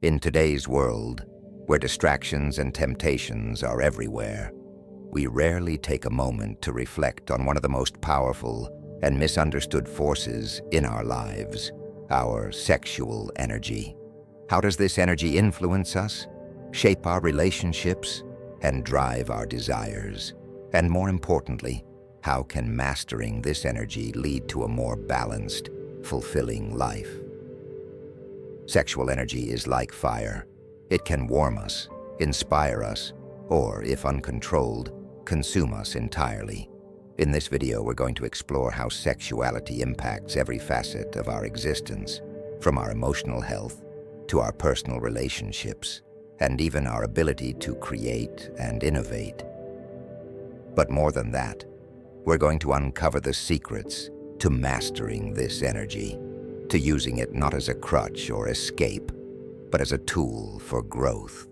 In today's world, where distractions and temptations are everywhere, we rarely take a moment to reflect on one of the most powerful and misunderstood forces in our lives, our sexual energy. How does this energy influence us, shape our relationships, and drive our desires? And more importantly, how can mastering this energy lead to a more balanced, fulfilling life? Sexual energy is like fire. It can warm us, inspire us, or, if uncontrolled, consume us entirely. In this video, we're going to explore how sexuality impacts every facet of our existence, from our emotional health to our personal relationships, and even our ability to create and innovate. But more than that, we're going to uncover the secrets to mastering this energy, to using it not as a crutch or escape, but as a tool for growth.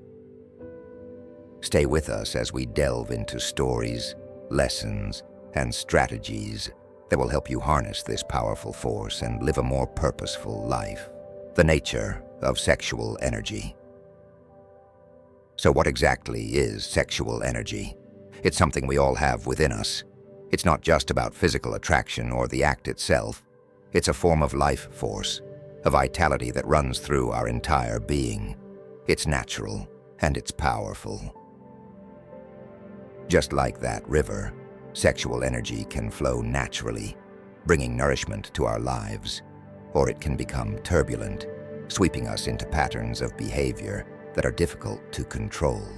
Stay with us as we delve into stories, lessons, and strategies that will help you harness this powerful force and live a more purposeful life. The nature of sexual energy. So what exactly is sexual energy? It's something we all have within us. It's not just about physical attraction or the act itself. It's a form of life force, a vitality that runs through our entire being. It's natural and it's powerful. Just like that river, sexual energy can flow naturally, bringing nourishment to our lives, or it can become turbulent, sweeping us into patterns of behavior that are difficult to control.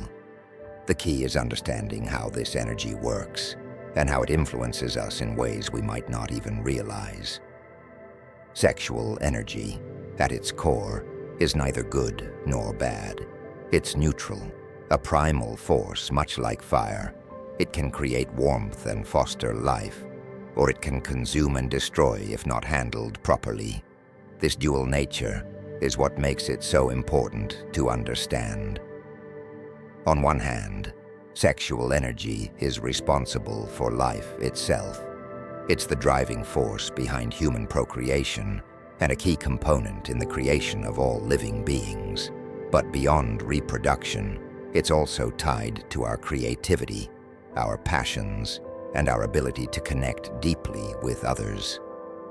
The key is understanding how this energy works and how it influences us in ways we might not even realize. Sexual energy, at its core, is neither good nor bad. It's neutral, a primal force much like fire. It can create warmth and foster life, or it can consume and destroy if not handled properly. This dual nature is what makes it so important to understand. On one hand, sexual energy is responsible for life itself. It's the driving force behind human procreation and a key component in the creation of all living beings. But beyond reproduction, it's also tied to our creativity, our passions, and our ability to connect deeply with others.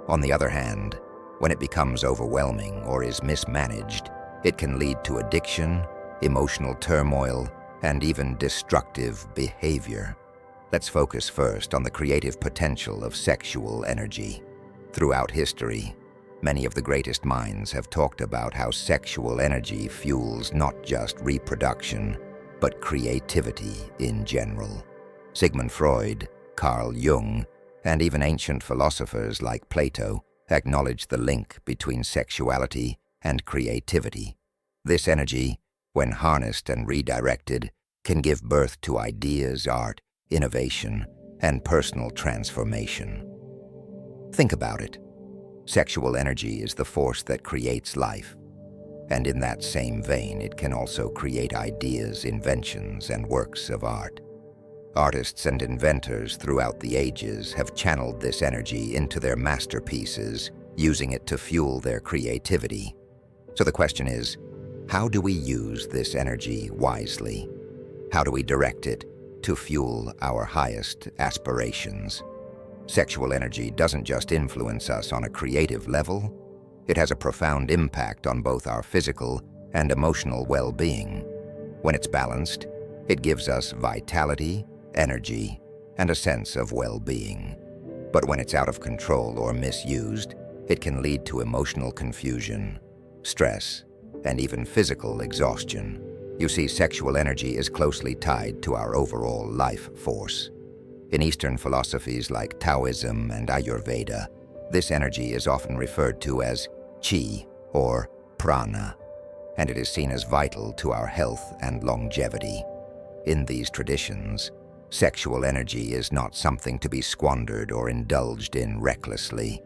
On the other hand, when it becomes overwhelming or is mismanaged, it can lead to addiction, emotional turmoil, and even destructive behavior. Let's focus first on the creative potential of sexual energy. Throughout history, many of the greatest minds have talked about how sexual energy fuels not just reproduction, but creativity in general. Sigmund Freud, Carl Jung, and even ancient philosophers like Plato acknowledged the link between sexuality and creativity. This energy, when harnessed and redirected, can give birth to ideas, art, innovation, and personal transformation. Think about it. Sexual energy is the force that creates life. And in that same vein, it can also create ideas, inventions, and works of art. Artists and inventors throughout the ages have channeled this energy into their masterpieces, using it to fuel their creativity. So the question is, how do we use this energy wisely? How do we direct it to fuel our highest aspirations? Sexual energy doesn't just influence us on a creative level, it has a profound impact on both our physical and emotional well-being. When it's balanced, it gives us vitality, energy, and a sense of well-being. But when it's out of control or misused, it can lead to emotional confusion, stress, and even physical exhaustion. You see, sexual energy is closely tied to our overall life force. In Eastern philosophies like Taoism and Ayurveda, this energy is often referred to as qi or prana, and it is seen as vital to our health and longevity. In these traditions, sexual energy is not something to be squandered or indulged in recklessly.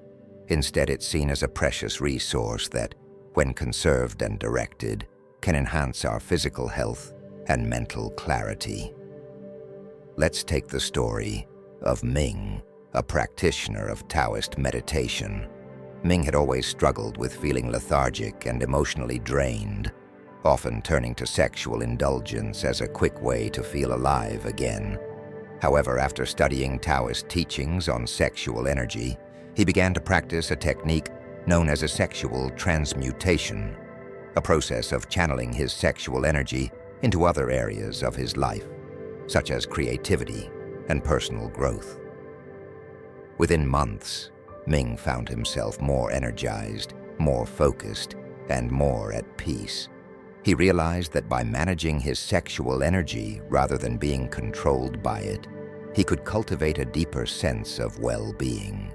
Instead, it's seen as a precious resource that, when conserved and directed, can enhance our physical health and mental clarity. Let's take the story of Ming, a practitioner of Taoist meditation. Ming had always struggled with feeling lethargic and emotionally drained. often turning to sexual indulgence as a quick way to feel alive again. However, after studying Taoist teachings on sexual energy, he began to practice a technique known as a sexual transmutation, a process of channeling his sexual energy into other areas of his life, such as creativity and personal growth. Within months, Ming found himself more energized, more focused, and more at peace. He realized that by managing his sexual energy rather than being controlled by it, he could cultivate a deeper sense of well-being.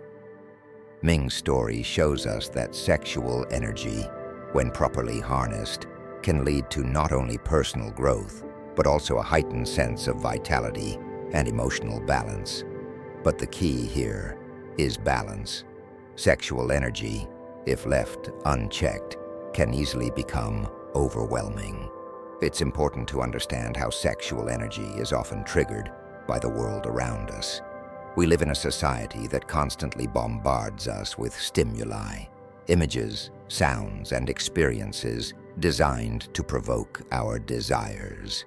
Ming's story shows us that sexual energy, when properly harnessed, can lead to not only personal growth, but also a heightened sense of vitality and emotional balance. But the key here is balance. Sexual energy, if left unchecked, can easily become overwhelming. It's important to understand how sexual energy is often triggered by the world around us. We live in a society that constantly bombards us with stimuli, images, sounds, and experiences designed to provoke our desires.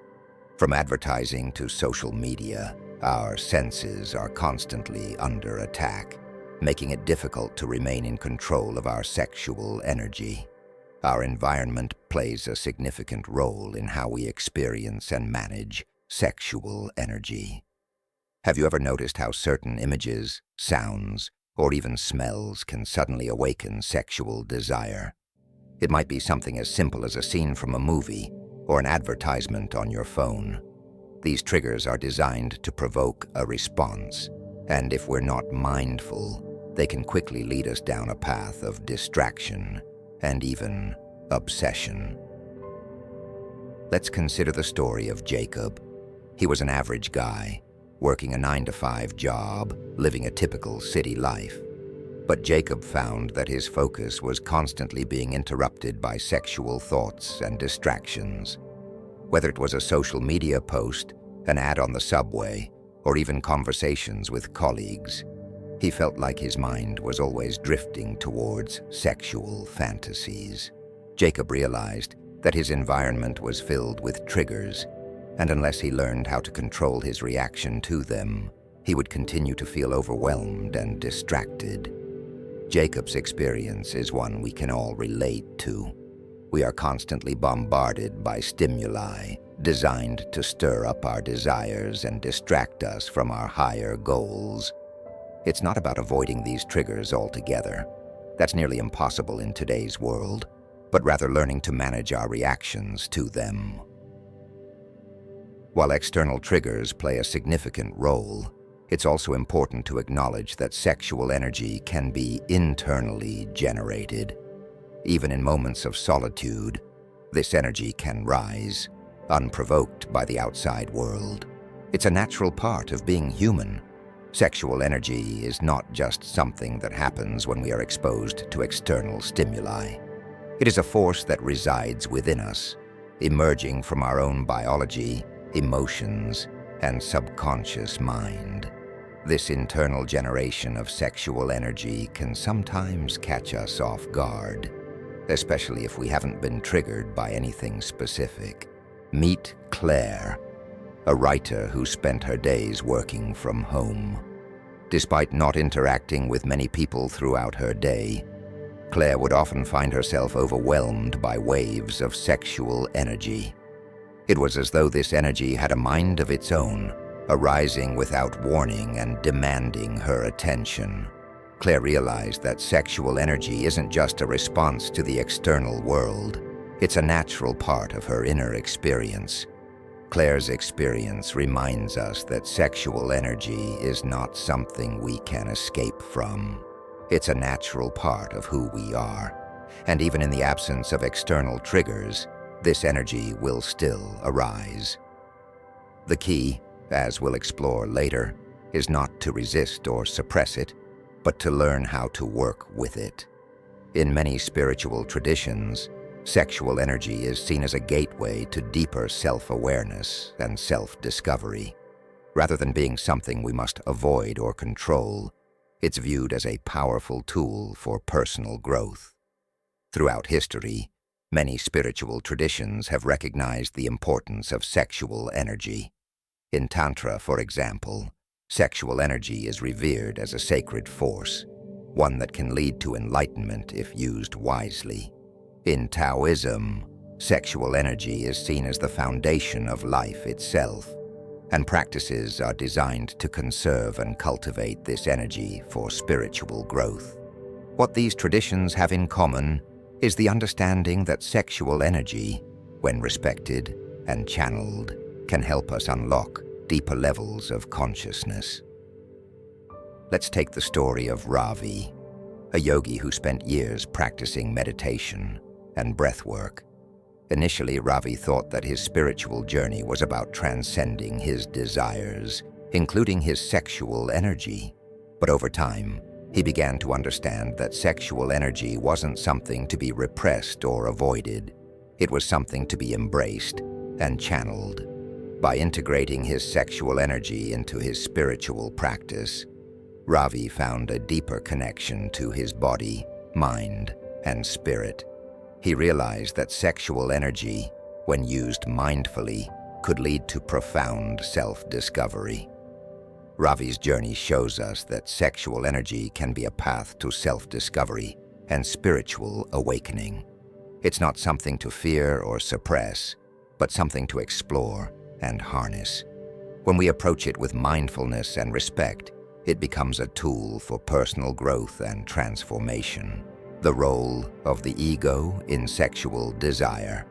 From advertising to social media, our senses are constantly under attack, making it difficult to remain in control of our sexual energy. Our environment plays a significant role in how we experience and manage sexual energy. Have you ever noticed how certain images, sounds, or even smells can suddenly awaken sexual desire? It might be something as simple as a scene from a movie or an advertisement on your phone. These triggers are designed to provoke a response, and if we're not mindful, they can quickly lead us down a path of distraction and even obsession. Let's consider the story of Jacob. He was an average guy, working a 9-to-5 job, living a typical city life. But Jacob found that his focus was constantly being interrupted by sexual thoughts and distractions. Whether it was a social media post, an ad on the subway, or even conversations with colleagues, he felt like his mind was always drifting towards sexual fantasies. Jacob realized that his environment was filled with triggers, and unless he learned how to control his reaction to them, he would continue to feel overwhelmed and distracted. Jacob's experience is one we can all relate to. We are constantly bombarded by stimuli designed to stir up our desires and distract us from our higher goals. It's not about avoiding these triggers altogether. That's nearly impossible in today's world, but rather learning to manage our reactions to them. While external triggers play a significant role, it's also important to acknowledge that sexual energy can be internally generated. Even in moments of solitude, this energy can rise, unprovoked by the outside world. It's a natural part of being human. Sexual energy is not just something that happens when we are exposed to external stimuli. It is a force that resides within us, emerging from our own biology, emotions, and subconscious mind. This internal generation of sexual energy can sometimes catch us off guard, especially if we haven't been triggered by anything specific. Meet Claire, a writer who spent her days working from home. Despite not interacting with many people throughout her day, Claire would often find herself overwhelmed by waves of sexual energy. It was as though this energy had a mind of its own, arising without warning and demanding her attention. Claire realized that sexual energy isn't just a response to the external world. It's a natural part of her inner experience. Claire's experience reminds us that sexual energy is not something we can escape from. It's a natural part of who we are, and even in the absence of external triggers, this energy will still arise. The key, as we'll explore later, is not to resist or suppress it, but to learn how to work with it. In many spiritual traditions, sexual energy is seen as a gateway to deeper self-awareness and self-discovery. Rather than being something we must avoid or control, it's viewed as a powerful tool for personal growth. Throughout history, Many spiritual traditions have recognized the importance of sexual energy. In Tantra, for example, sexual energy is revered as a sacred force, one that can lead to enlightenment if used wisely. In Taoism, sexual energy is seen as the foundation of life itself, and practices are designed to conserve and cultivate this energy for spiritual growth. What these traditions have in common is the understanding that sexual energy, when respected and channeled, can help us unlock deeper levels of consciousness. Let's take the story of Ravi, a yogi who spent years practicing meditation and breath work. Initially, Ravi thought that his spiritual journey was about transcending his desires, including his sexual energy. But over time, he began to understand that sexual energy wasn't something to be repressed or avoided. It was something to be embraced and channeled. By integrating his sexual energy into his spiritual practice, Ravi found a deeper connection to his body, mind, and spirit. He realized that sexual energy, when used mindfully, could lead to profound self-discovery. Ravi's journey shows us that sexual energy can be a path to self-discovery and spiritual awakening. It's not something to fear or suppress, but something to explore and harness. When we approach it with mindfulness and respect, it becomes a tool for personal growth and transformation. The role of the ego in sexual desire.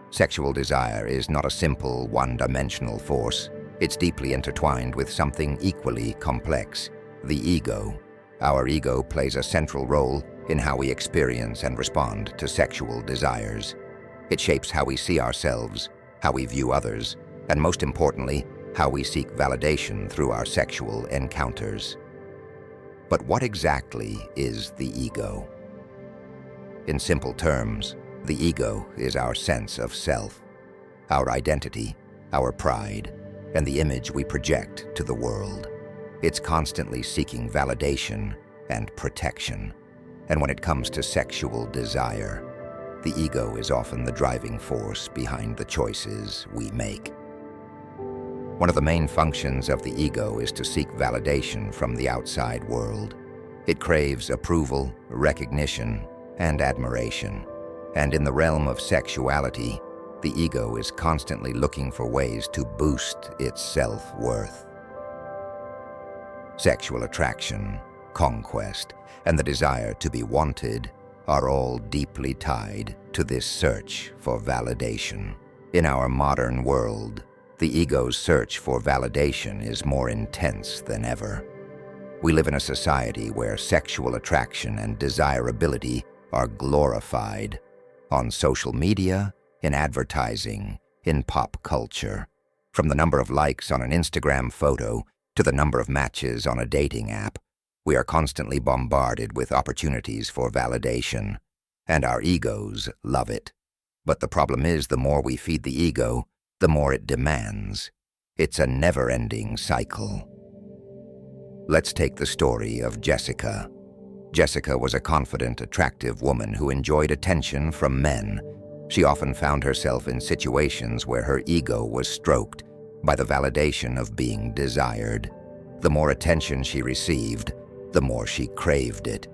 Sexual desire is not a simple, one-dimensional force. It's deeply intertwined with something equally complex, the ego. Our ego plays a central role in how we experience and respond to sexual desires. It shapes how we see ourselves, how we view others, and most importantly, how we seek validation through our sexual encounters. But what exactly is the ego? In simple terms, the ego is our sense of self, our identity, our pride, and the image we project to the world. It's constantly seeking validation and protection. And when it comes to sexual desire, the ego is often the driving force behind the choices we make. One of the main functions of the ego is to seek validation from the outside world. It craves approval, recognition, and admiration. And in the realm of sexuality, the ego is constantly looking for ways to boost its self-worth. Sexual attraction, conquest, and the desire to be wanted are all deeply tied to this search for validation. In our modern world, the ego's search for validation is more intense than ever. We live in a society where sexual attraction and desirability are glorified on social media, in advertising, in pop culture. From the number of likes on an Instagram photo to the number of matches on a dating app, we are constantly bombarded with opportunities for validation, and our egos love it. But the problem is, the more we feed the ego, the more it demands. It's a never-ending cycle. Let's take the story of Jessica. Jessica was a confident, attractive woman who enjoyed attention from men. She often found herself in situations where her ego was stroked by the validation of being desired. The more attention she received, the more she craved it.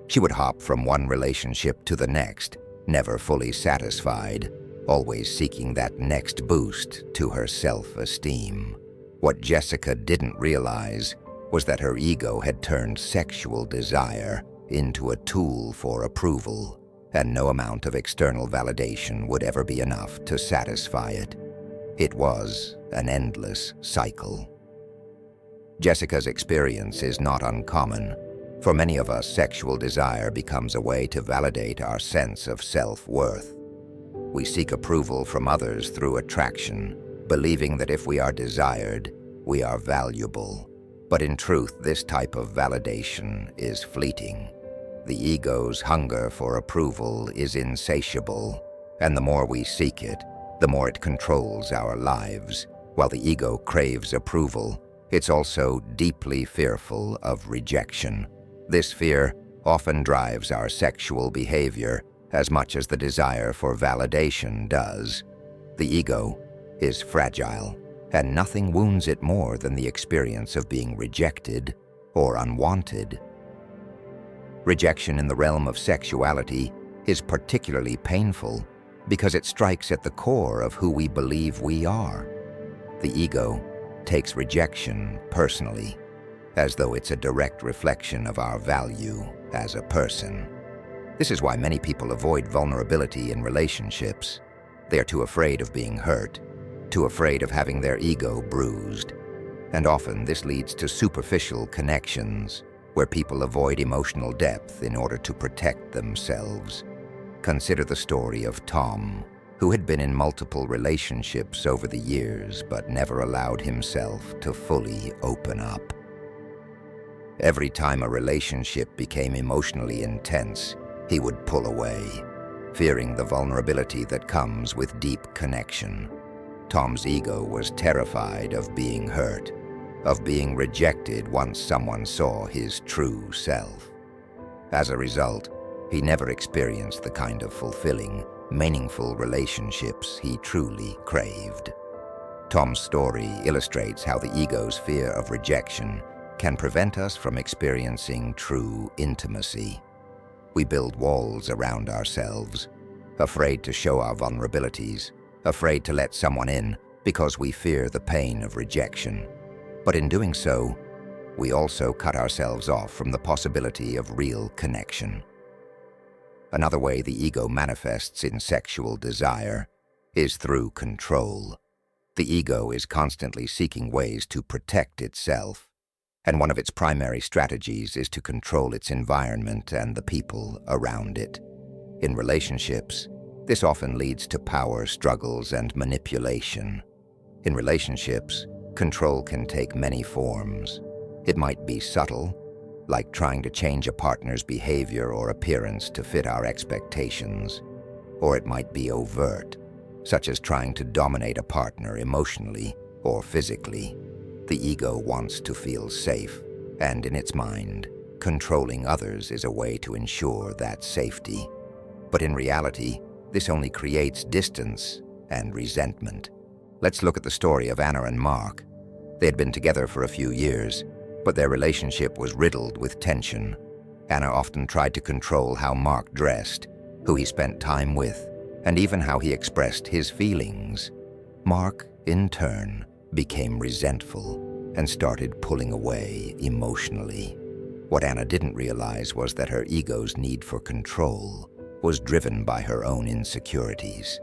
She would hop from one relationship to the next, never fully satisfied, always seeking that next boost to her self-esteem. What Jessica didn't realize was that her ego had turned sexual desire into a tool for approval, and no amount of external validation would ever be enough to satisfy it. It was an endless cycle. Jessica's experience is not uncommon. For many of us, sexual desire becomes a way to validate our sense of self-worth. We seek approval from others through attraction, believing that if we are desired, we are valuable. But in truth, this type of validation is fleeting. The ego's hunger for approval is insatiable, and the more we seek it, the more it controls our lives. While the ego craves approval, it's also deeply fearful of rejection. This fear often drives our sexual behavior as much as the desire for validation does. The ego is fragile, and nothing wounds it more than the experience of being rejected or unwanted. Rejection in the realm of sexuality is particularly painful because it strikes at the core of who we believe we are. The ego takes rejection personally, as though it's a direct reflection of our value as a person. This is why many people avoid vulnerability in relationships. They are too afraid of being hurt, too afraid of having their ego bruised. And often this leads to superficial connections, where people avoid emotional depth in order to protect themselves. Consider the story of Tom, who had been in multiple relationships over the years but never allowed himself to fully open up. Every time a relationship became emotionally intense, he would pull away, fearing the vulnerability that comes with deep connection. Tom's ego was terrified of being hurt, of being rejected once someone saw his true self. As a result, he never experienced the kind of fulfilling, meaningful relationships he truly craved. Tom's story illustrates how the ego's fear of rejection can prevent us from experiencing true intimacy. We build walls around ourselves, afraid to show our vulnerabilities, afraid to let someone in because we fear the pain of rejection. But in doing so, we also cut ourselves off from the possibility of real connection. Another way the ego manifests in sexual desire is through control. The ego is constantly seeking ways to protect itself, and one of its primary strategies is to control its environment and the people around it. In relationships, this often leads to power struggles and manipulation. In relationships, control can take many forms. It might be subtle, like trying to change a partner's behavior or appearance to fit our expectations, or it might be overt, such as trying to dominate a partner emotionally or physically. The ego wants to feel safe, and in its mind, controlling others is a way to ensure that safety. But in reality, this only creates distance and resentment. Let's look at the story of Anna and Mark. They had been together for a few years, but their relationship was riddled with tension. Anna often tried to control how Mark dressed, who he spent time with, and even how he expressed his feelings. Mark, in turn, became resentful and started pulling away emotionally. What Anna didn't realize was that her ego's need for control was driven by her own insecurities.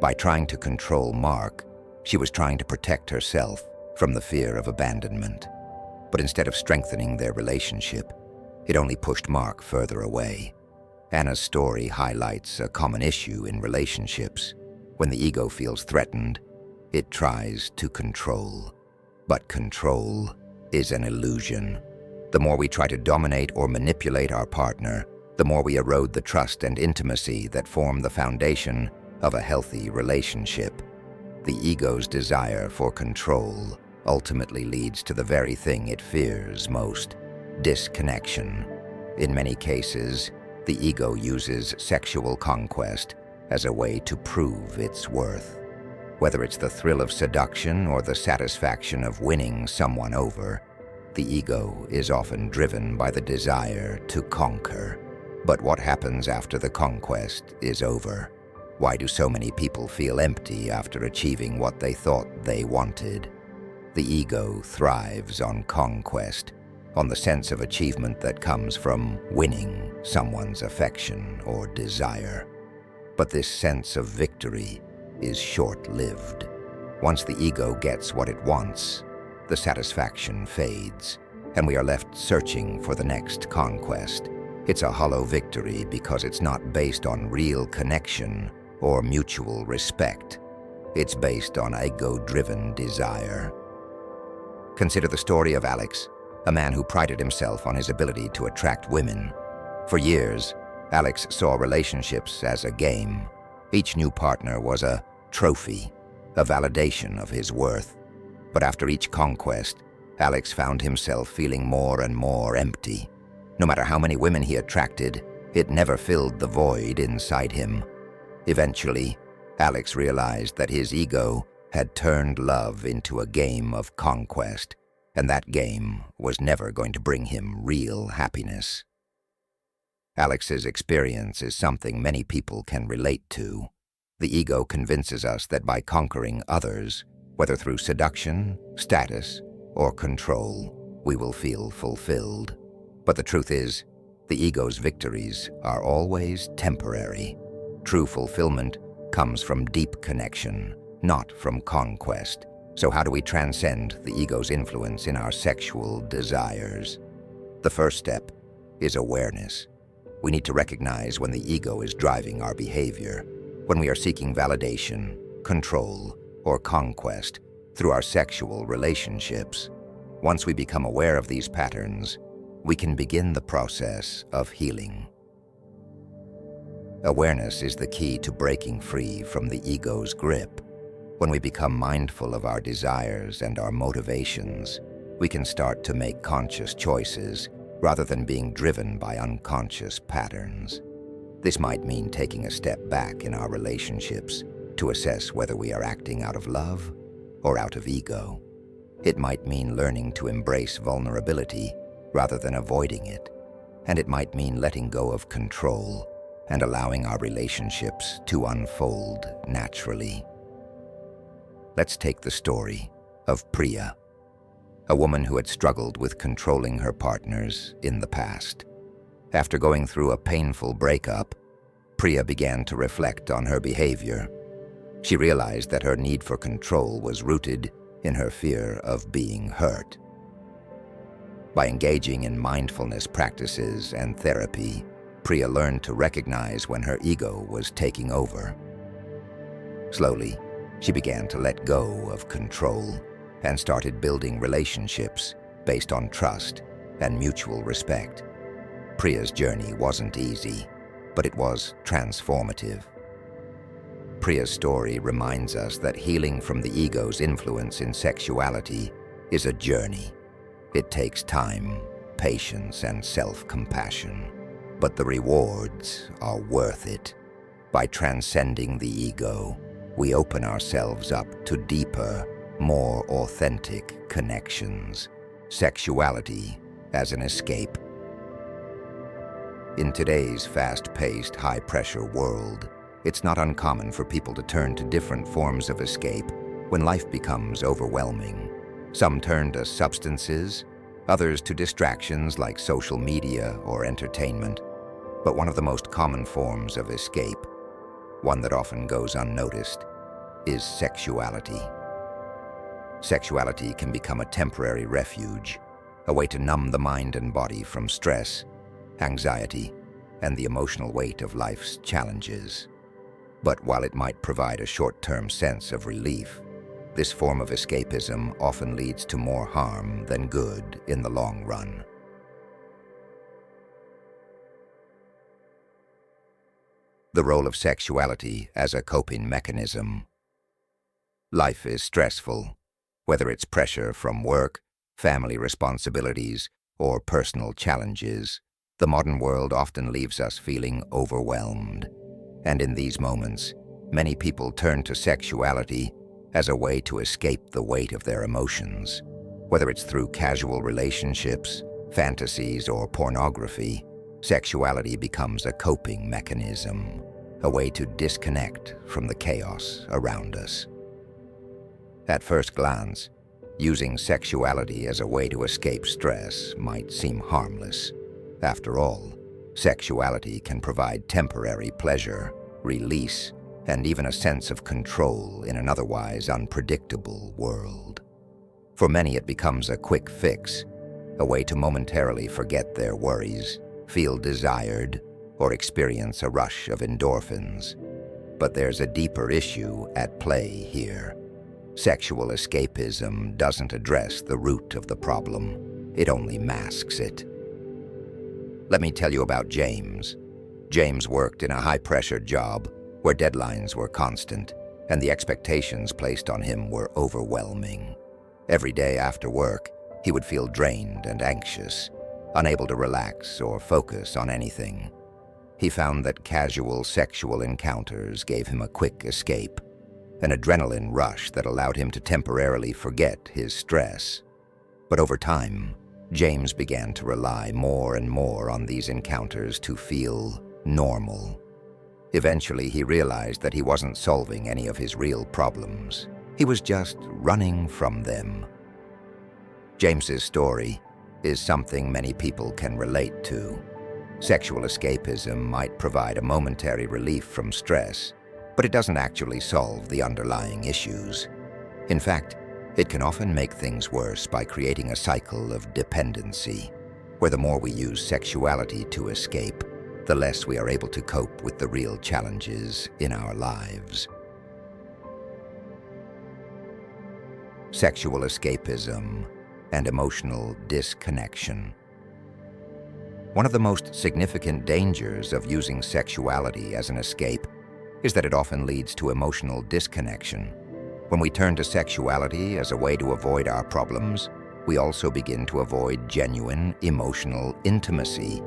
By trying to control Mark, she was trying to protect herself from the fear of abandonment. But instead of strengthening their relationship, it only pushed Mark further away. Anna's story highlights a common issue in relationships. When the ego feels threatened, it tries to control. But control is an illusion. The more we try to dominate or manipulate our partner, the more we erode the trust and intimacy that form the foundation of a healthy relationship. The ego's desire for control ultimately leads to the very thing it fears most: disconnection. In many cases, the ego uses sexual conquest as a way to prove its worth. Whether it's the thrill of seduction or the satisfaction of winning someone over, the ego is often driven by the desire to conquer. But what happens after the conquest is over? Why do so many people feel empty after achieving what they thought they wanted? The ego thrives on conquest, on the sense of achievement that comes from winning someone's affection or desire. But this sense of victory is short-lived. Once the ego gets what it wants, the satisfaction fades, and we are left searching for the next conquest. It's a hollow victory because it's not based on real connection or mutual respect. It's based on ego-driven desire. Consider the story of Alex, a man who prided himself on his ability to attract women. For years, Alex saw relationships as a game. Each new partner was a trophy, a validation of his worth. But after each conquest, Alex found himself feeling more and more empty. No matter how many women he attracted, It never filled the void inside him. Eventually, Alex realized that his ego had turned love into a game of conquest, and that game was never going to bring him real happiness. Alex's experience is something many people can relate to. The ego convinces us that by conquering others, whether through seduction, status, or control, we will feel fulfilled. But the truth is, the ego's victories are always temporary. True fulfillment comes from deep connection, not from conquest. So how do we transcend the ego's influence in our sexual desires? The first step is awareness. We need to recognize when the ego is driving our behavior, when we are seeking validation, control, or conquest through our sexual relationships. Once we become aware of these patterns, we can begin the process of healing. Awareness is the key to breaking free from the ego's grip. When we become mindful of our desires and our motivations, we can start to make conscious choices rather than being driven by unconscious patterns. This might mean taking a step back in our relationships to assess whether we are acting out of love or out of ego. It might mean learning to embrace vulnerability rather than avoiding it. And it might mean letting go of control and allowing our relationships to unfold naturally. Let's take the story of Priya, a woman who had struggled with controlling her partners in the past. After going through a painful breakup, Priya began to reflect on her behavior. She realized that her need for control was rooted in her fear of being hurt. By engaging in mindfulness practices and therapy, Priya learned to recognize when her ego was taking over. Slowly, she began to let go of control and started building relationships based on trust and mutual respect. Priya's journey wasn't easy, but it was transformative. Priya's story reminds us that healing from the ego's influence in sexuality is a journey. It takes time, patience, and self-compassion, but the rewards are worth it. By transcending the ego, we open ourselves up to deeper, more authentic connections. Sexuality as an escape. In today's fast-paced, high-pressure world, it's not uncommon for people to turn to different forms of escape when life becomes overwhelming. Some turn to substances, others to distractions like social media or entertainment. But one of the most common forms of escape, one that often goes unnoticed, is sexuality. Sexuality can become a temporary refuge, a way to numb the mind and body from stress, anxiety, and the emotional weight of life's challenges. But while it might provide a short-term sense of relief, this form of escapism often leads to more harm than good in the long run. The role of sexuality as a coping mechanism. Life is stressful, whether it's pressure from work, family responsibilities, or personal challenges. The modern world often leaves us feeling overwhelmed. And in these moments, many people turn to sexuality as a way to escape the weight of their emotions. Whether it's through casual relationships, fantasies, or pornography, sexuality becomes a coping mechanism, a way to disconnect from the chaos around us. At first glance, using sexuality as a way to escape stress might seem harmless. After all, sexuality can provide temporary pleasure, release, and even a sense of control in an otherwise unpredictable world. For many, it becomes a quick fix, a way to momentarily forget their worries, feel desired, or experience a rush of endorphins. But there's a deeper issue at play here. Sexual escapism doesn't address the root of the problem. It only masks it. Let me tell you about James. James worked in a high-pressure job where deadlines were constant and the expectations placed on him were overwhelming. Every day after work, he would feel drained and anxious, unable to relax or focus on anything. He found that casual sexual encounters gave him a quick escape, an adrenaline rush that allowed him to temporarily forget his stress. But over time, James began to rely more and more on these encounters to feel normal. Eventually, he realized that he wasn't solving any of his real problems. He was just running from them. James's story is something many people can relate to. Sexual escapism might provide a momentary relief from stress, but it doesn't actually solve the underlying issues. In fact, it can often make things worse by creating a cycle of dependency, where the more we use sexuality to escape, the less we are able to cope with the real challenges in our lives. Sexual escapism and emotional disconnection. One of the most significant dangers of using sexuality as an escape is that it often leads to emotional disconnection. When we turn to sexuality as a way to avoid our problems, we also begin to avoid genuine emotional intimacy.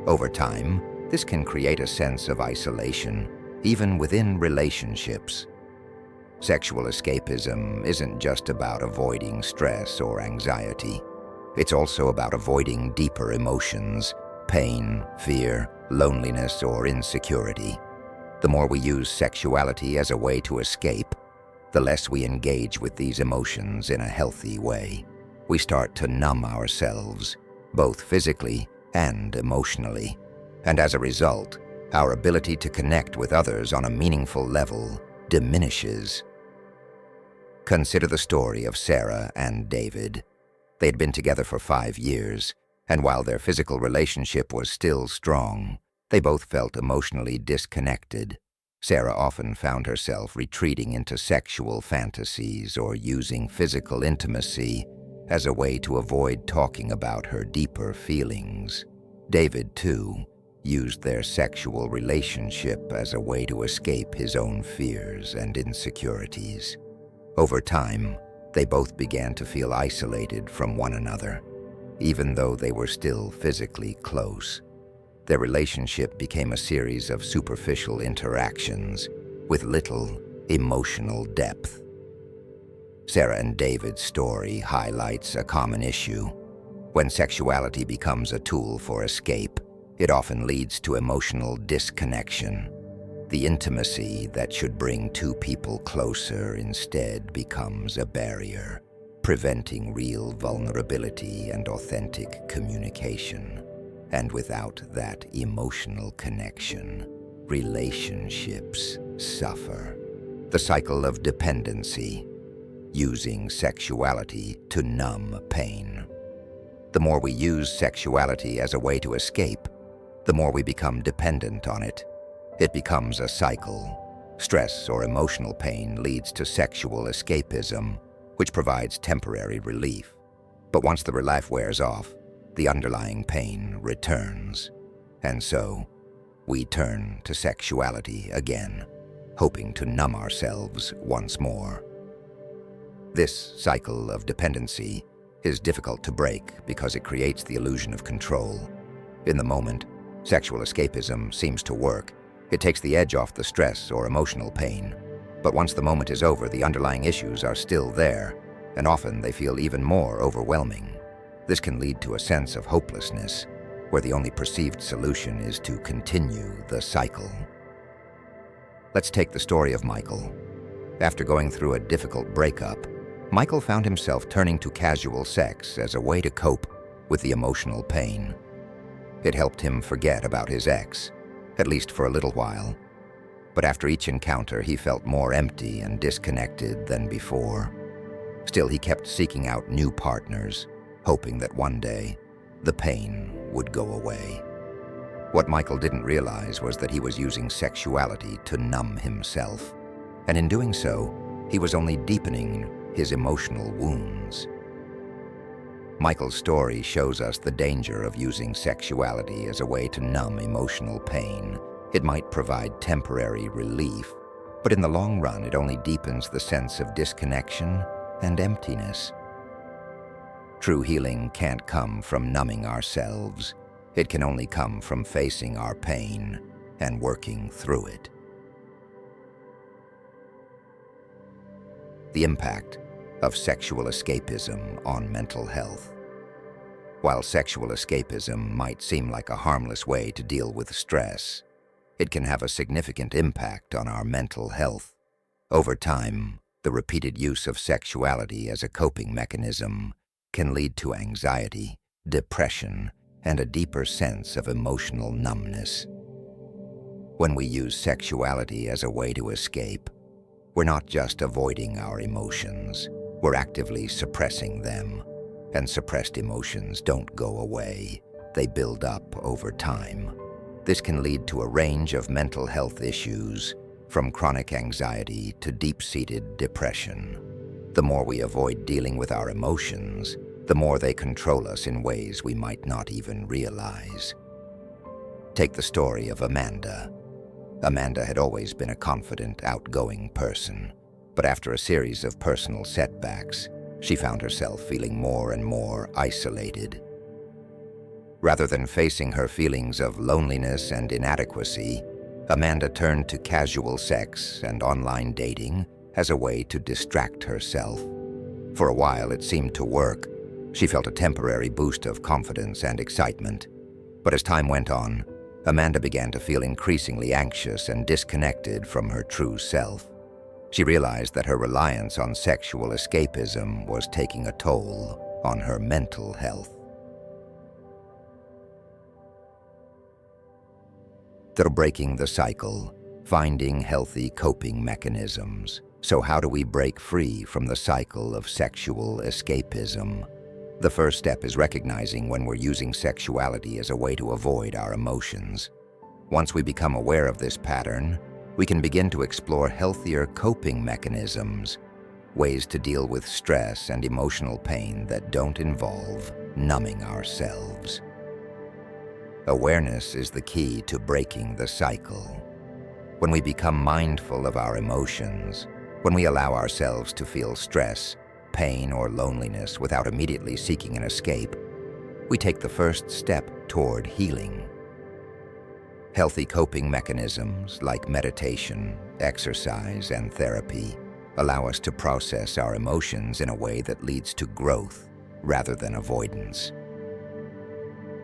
Over time, this can create a sense of isolation, even within relationships. Sexual escapism isn't just about avoiding stress or anxiety. It's also about avoiding deeper emotions, pain, fear, loneliness, or insecurity. The more we use sexuality as a way to escape, the less we engage with these emotions in a healthy way. We start to numb ourselves, both physically and emotionally. And as a result, our ability to connect with others on a meaningful level diminishes. Consider the story of Sarah and David. They had been together for 5 years, and while their physical relationship was still strong, they both felt emotionally disconnected. Sarah often found herself retreating into sexual fantasies or using physical intimacy as a way to avoid talking about her deeper feelings. David, too, used their sexual relationship as a way to escape his own fears and insecurities. Over time, they both began to feel isolated from one another, even though they were still physically close. Their relationship became a series of superficial interactions with little emotional depth. Sarah and David's story highlights a common issue. When sexuality becomes a tool for escape, it often leads to emotional disconnection. The intimacy that should bring two people closer instead becomes a barrier, preventing real vulnerability and authentic communication. And without that emotional connection, relationships suffer. The cycle of dependency, using sexuality to numb pain. The more we use sexuality as a way to escape, the more we become dependent on it. It becomes a cycle. Stress or emotional pain leads to sexual escapism, which provides temporary relief. But once the relief wears off, the underlying pain returns. And so, we turn to sexuality again, hoping to numb ourselves once more. This cycle of dependency is difficult to break because it creates the illusion of control. In the moment, sexual escapism seems to work. It takes the edge off the stress or emotional pain. But once the moment is over, the underlying issues are still there, and often they feel even more overwhelming. This can lead to a sense of hopelessness, where the only perceived solution is to continue the cycle. Let's take the story of Michael. After going through a difficult breakup, Michael found himself turning to casual sex as a way to cope with the emotional pain. It helped him forget about his ex, at least for a little while. But after each encounter, he felt more empty and disconnected than before. Still, he kept seeking out new partners, hoping that one day, the pain would go away. What Michael didn't realize was that he was using sexuality to numb himself. And in doing so, he was only deepening his emotional wounds. Michael's story shows us the danger of using sexuality as a way to numb emotional pain. It might provide temporary relief, but in the long run, it only deepens the sense of disconnection and emptiness. True healing can't come from numbing ourselves. It can only come from facing our pain, and working through it. The impact of sexual escapism on mental health. While sexual escapism might seem like a harmless way to deal with stress, it can have a significant impact on our mental health. Over time, the repeated use of sexuality as a coping mechanism can lead to anxiety, depression, and a deeper sense of emotional numbness. When we use sexuality as a way to escape, we're not just avoiding our emotions, we're actively suppressing them. And suppressed emotions don't go away, they build up over time. This can lead to a range of mental health issues, from chronic anxiety to deep-seated depression. The more we avoid dealing with our emotions, the more they control us in ways we might not even realize. Take the story of Amanda. Amanda had always been a confident, outgoing person, but after a series of personal setbacks, she found herself feeling more and more isolated. Rather than facing her feelings of loneliness and inadequacy, Amanda turned to casual sex and online dating as a way to distract herself. For a while, it seemed to work. She felt a temporary boost of confidence and excitement. But as time went on, Amanda began to feel increasingly anxious and disconnected from her true self. She realized that her reliance on sexual escapism was taking a toll on her mental health. Through breaking the cycle, finding healthy coping mechanisms. So how do we break free from the cycle of sexual escapism? The first step is recognizing when we're using sexuality as a way to avoid our emotions. Once we become aware of this pattern, we can begin to explore healthier coping mechanisms, ways to deal with stress and emotional pain that don't involve numbing ourselves. Awareness is the key to breaking the cycle. When we become mindful of our emotions, when we allow ourselves to feel stress, pain, or loneliness without immediately seeking an escape, we take the first step toward healing. Healthy coping mechanisms like meditation, exercise, and therapy allow us to process our emotions in a way that leads to growth rather than avoidance.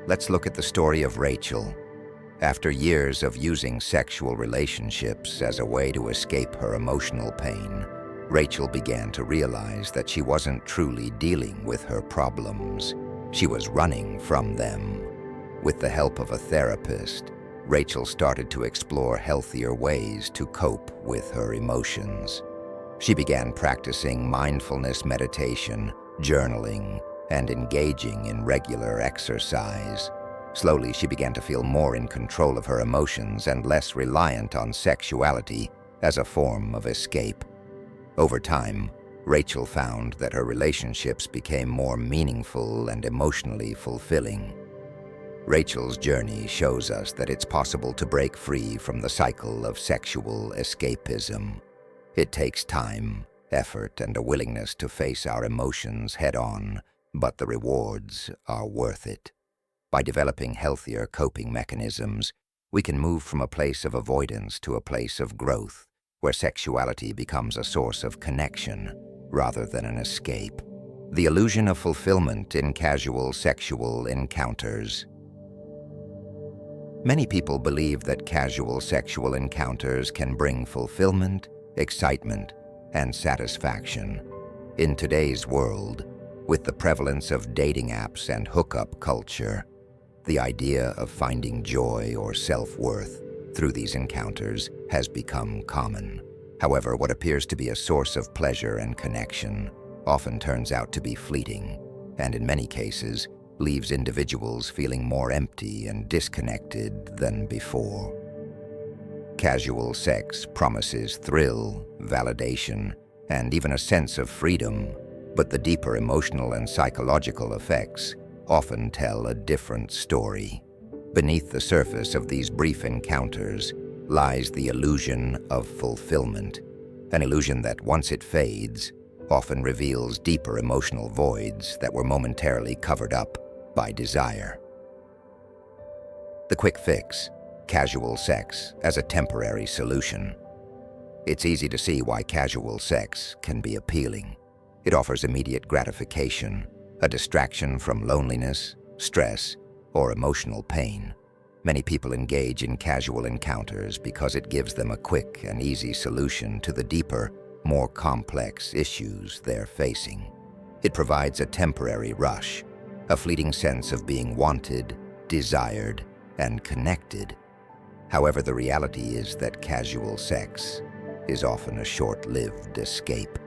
Let's look at the story of Rachel. After years of using sexual relationships as a way to escape her emotional pain, Rachel began to realize that she wasn't truly dealing with her problems. She was running from them. With the help of a therapist, Rachel started to explore healthier ways to cope with her emotions. She began practicing mindfulness meditation, journaling, and engaging in regular exercise. Slowly, she began to feel more in control of her emotions and less reliant on sexuality as a form of escape. Over time, Rachel found that her relationships became more meaningful and emotionally fulfilling. Rachel's journey shows us that it's possible to break free from the cycle of sexual escapism. It takes time, effort, and a willingness to face our emotions head-on, but the rewards are worth it. By developing healthier coping mechanisms, we can move from a place of avoidance to a place of growth, where sexuality becomes a source of connection rather than an escape. The illusion of fulfillment in casual sexual encounters. Many people believe that casual sexual encounters can bring fulfillment, excitement, and satisfaction. In today's world, with the prevalence of dating apps and hookup culture, the idea of finding joy or self-worth through these encounters has become common. However, what appears to be a source of pleasure and connection often turns out to be fleeting, and in many cases, leaves individuals feeling more empty and disconnected than before. Casual sex promises thrill, validation, and even a sense of freedom, but the deeper emotional and psychological effects often tell a different story. Beneath the surface of these brief encounters lies the illusion of fulfillment, an illusion that, once it fades, often reveals deeper emotional voids that were momentarily covered up by desire. The quick fix: casual sex as a temporary solution. It's easy to see why casual sex can be appealing. It offers immediate gratification, a distraction from loneliness, stress, or emotional pain. Many people engage in casual encounters because it gives them a quick and easy solution to the deeper, more complex issues they're facing. It provides a temporary rush, a fleeting sense of being wanted, desired, and connected. However, the reality is that casual sex is often a short-lived escape.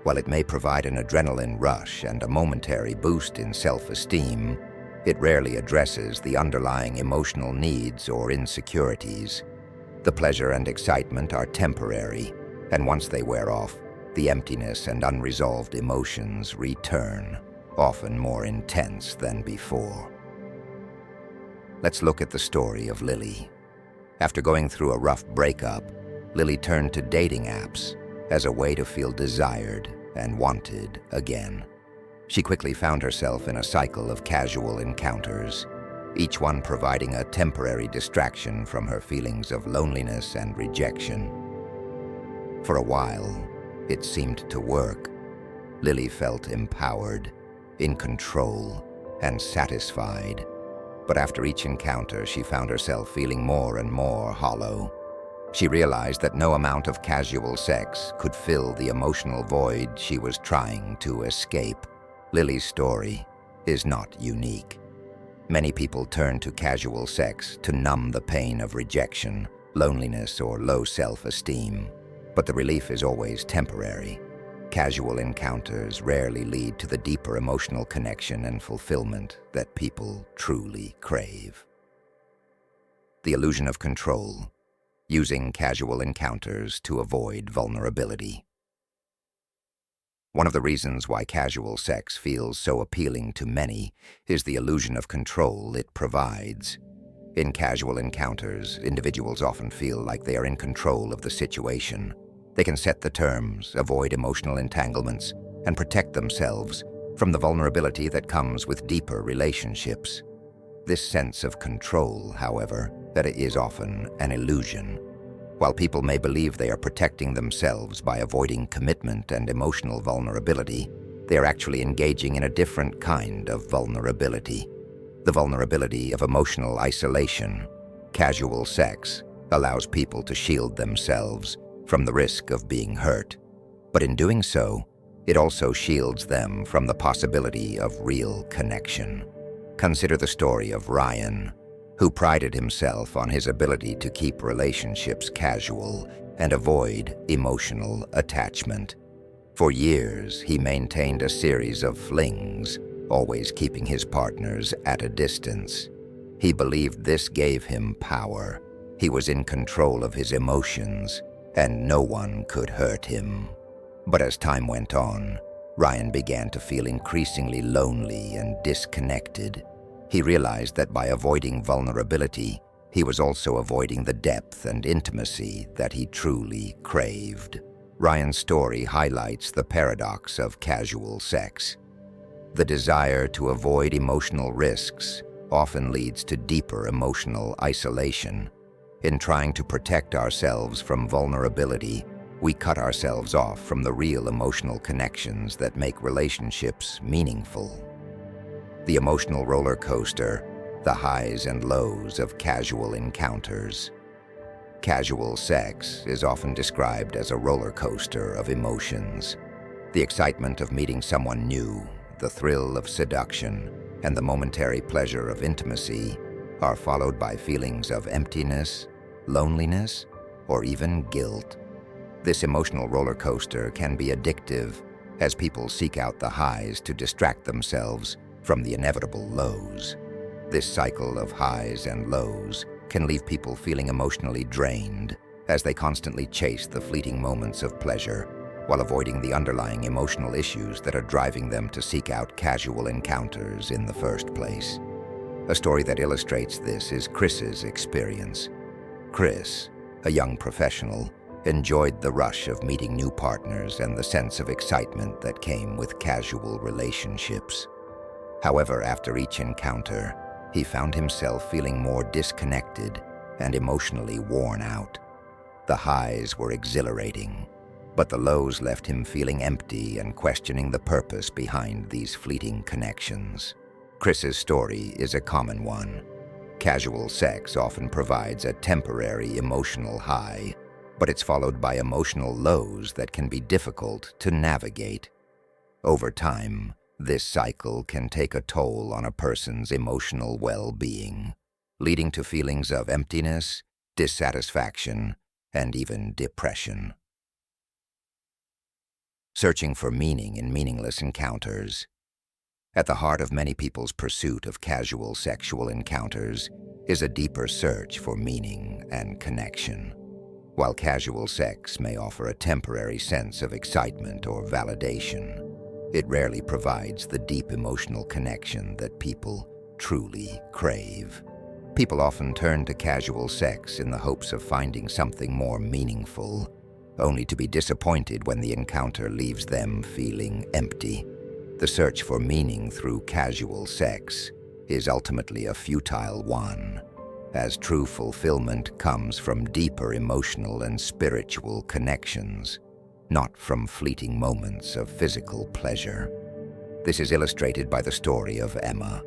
While it may provide an adrenaline rush and a momentary boost in self-esteem, it rarely addresses the underlying emotional needs or insecurities. The pleasure and excitement are temporary, and once they wear off, the emptiness and unresolved emotions return, often more intense than before. Let's look at the story of Lily. After going through a rough breakup, Lily turned to dating apps as a way to feel desired and wanted again. She quickly found herself in a cycle of casual encounters, each one providing a temporary distraction from her feelings of loneliness and rejection. For a while, it seemed to work. Lily felt empowered, in control, and satisfied. But after each encounter, she found herself feeling more and more hollow. She realized that no amount of casual sex could fill the emotional void she was trying to escape. Lily's story is not unique. Many people turn to casual sex to numb the pain of rejection, loneliness, or low self-esteem. But the relief is always temporary. Casual encounters rarely lead to the deeper emotional connection and fulfillment that people truly crave. The illusion of control, using casual encounters to avoid vulnerability. One of the reasons why casual sex feels so appealing to many is the illusion of control it provides. In casual encounters, individuals often feel like they are in control of the situation. They can set the terms, avoid emotional entanglements, and protect themselves from the vulnerability that comes with deeper relationships. This sense of control, however, that is often an illusion. While people may believe they are protecting themselves by avoiding commitment and emotional vulnerability, they are actually engaging in a different kind of vulnerability. The vulnerability of emotional isolation. Casual sex allows people to shield themselves from the risk of being hurt. But in doing so, it also shields them from the possibility of real connection. Consider the story of Ryan, who prided himself on his ability to keep relationships casual and avoid emotional attachment. For years, he maintained a series of flings, always keeping his partners at a distance. He believed this gave him power. He was in control of his emotions, and no one could hurt him. But as time went on, Ryan began to feel increasingly lonely and disconnected. He realized that by avoiding vulnerability, he was also avoiding the depth and intimacy that he truly craved. Ryan's story highlights the paradox of casual sex. The desire to avoid emotional risks often leads to deeper emotional isolation. In trying to protect ourselves from vulnerability, we cut ourselves off from the real emotional connections that make relationships meaningful. The emotional roller coaster, the highs and lows of casual encounters. Casual sex is often described as a roller coaster of emotions. The excitement of meeting someone new, the thrill of seduction, and the momentary pleasure of intimacy are followed by feelings of emptiness, loneliness, or even guilt. This emotional roller coaster can be addictive as people seek out the highs to distract themselves from the inevitable lows. This cycle of highs and lows can leave people feeling emotionally drained as they constantly chase the fleeting moments of pleasure while avoiding the underlying emotional issues that are driving them to seek out casual encounters in the first place. A story that illustrates this is Chris's experience. Chris, a young professional, enjoyed the rush of meeting new partners and the sense of excitement that came with casual relationships. However, after each encounter, he found himself feeling more disconnected and emotionally worn out. The highs were exhilarating, but the lows left him feeling empty and questioning the purpose behind these fleeting connections. Chris's story is a common one. Casual sex often provides a temporary emotional high, but it's followed by emotional lows that can be difficult to navigate. Over time, this cycle can take a toll on a person's emotional well-being, leading to feelings of emptiness, dissatisfaction, and even depression. Searching for meaning in meaningless encounters. At the heart of many people's pursuit of casual sexual encounters is a deeper search for meaning and connection. While casual sex may offer a temporary sense of excitement or validation, it rarely provides the deep emotional connection that people truly crave. People often turn to casual sex in the hopes of finding something more meaningful, only to be disappointed when the encounter leaves them feeling empty. The search for meaning through casual sex is ultimately a futile one, as true fulfillment comes from deeper emotional and spiritual connections, not from fleeting moments of physical pleasure. This is illustrated by the story of Emma.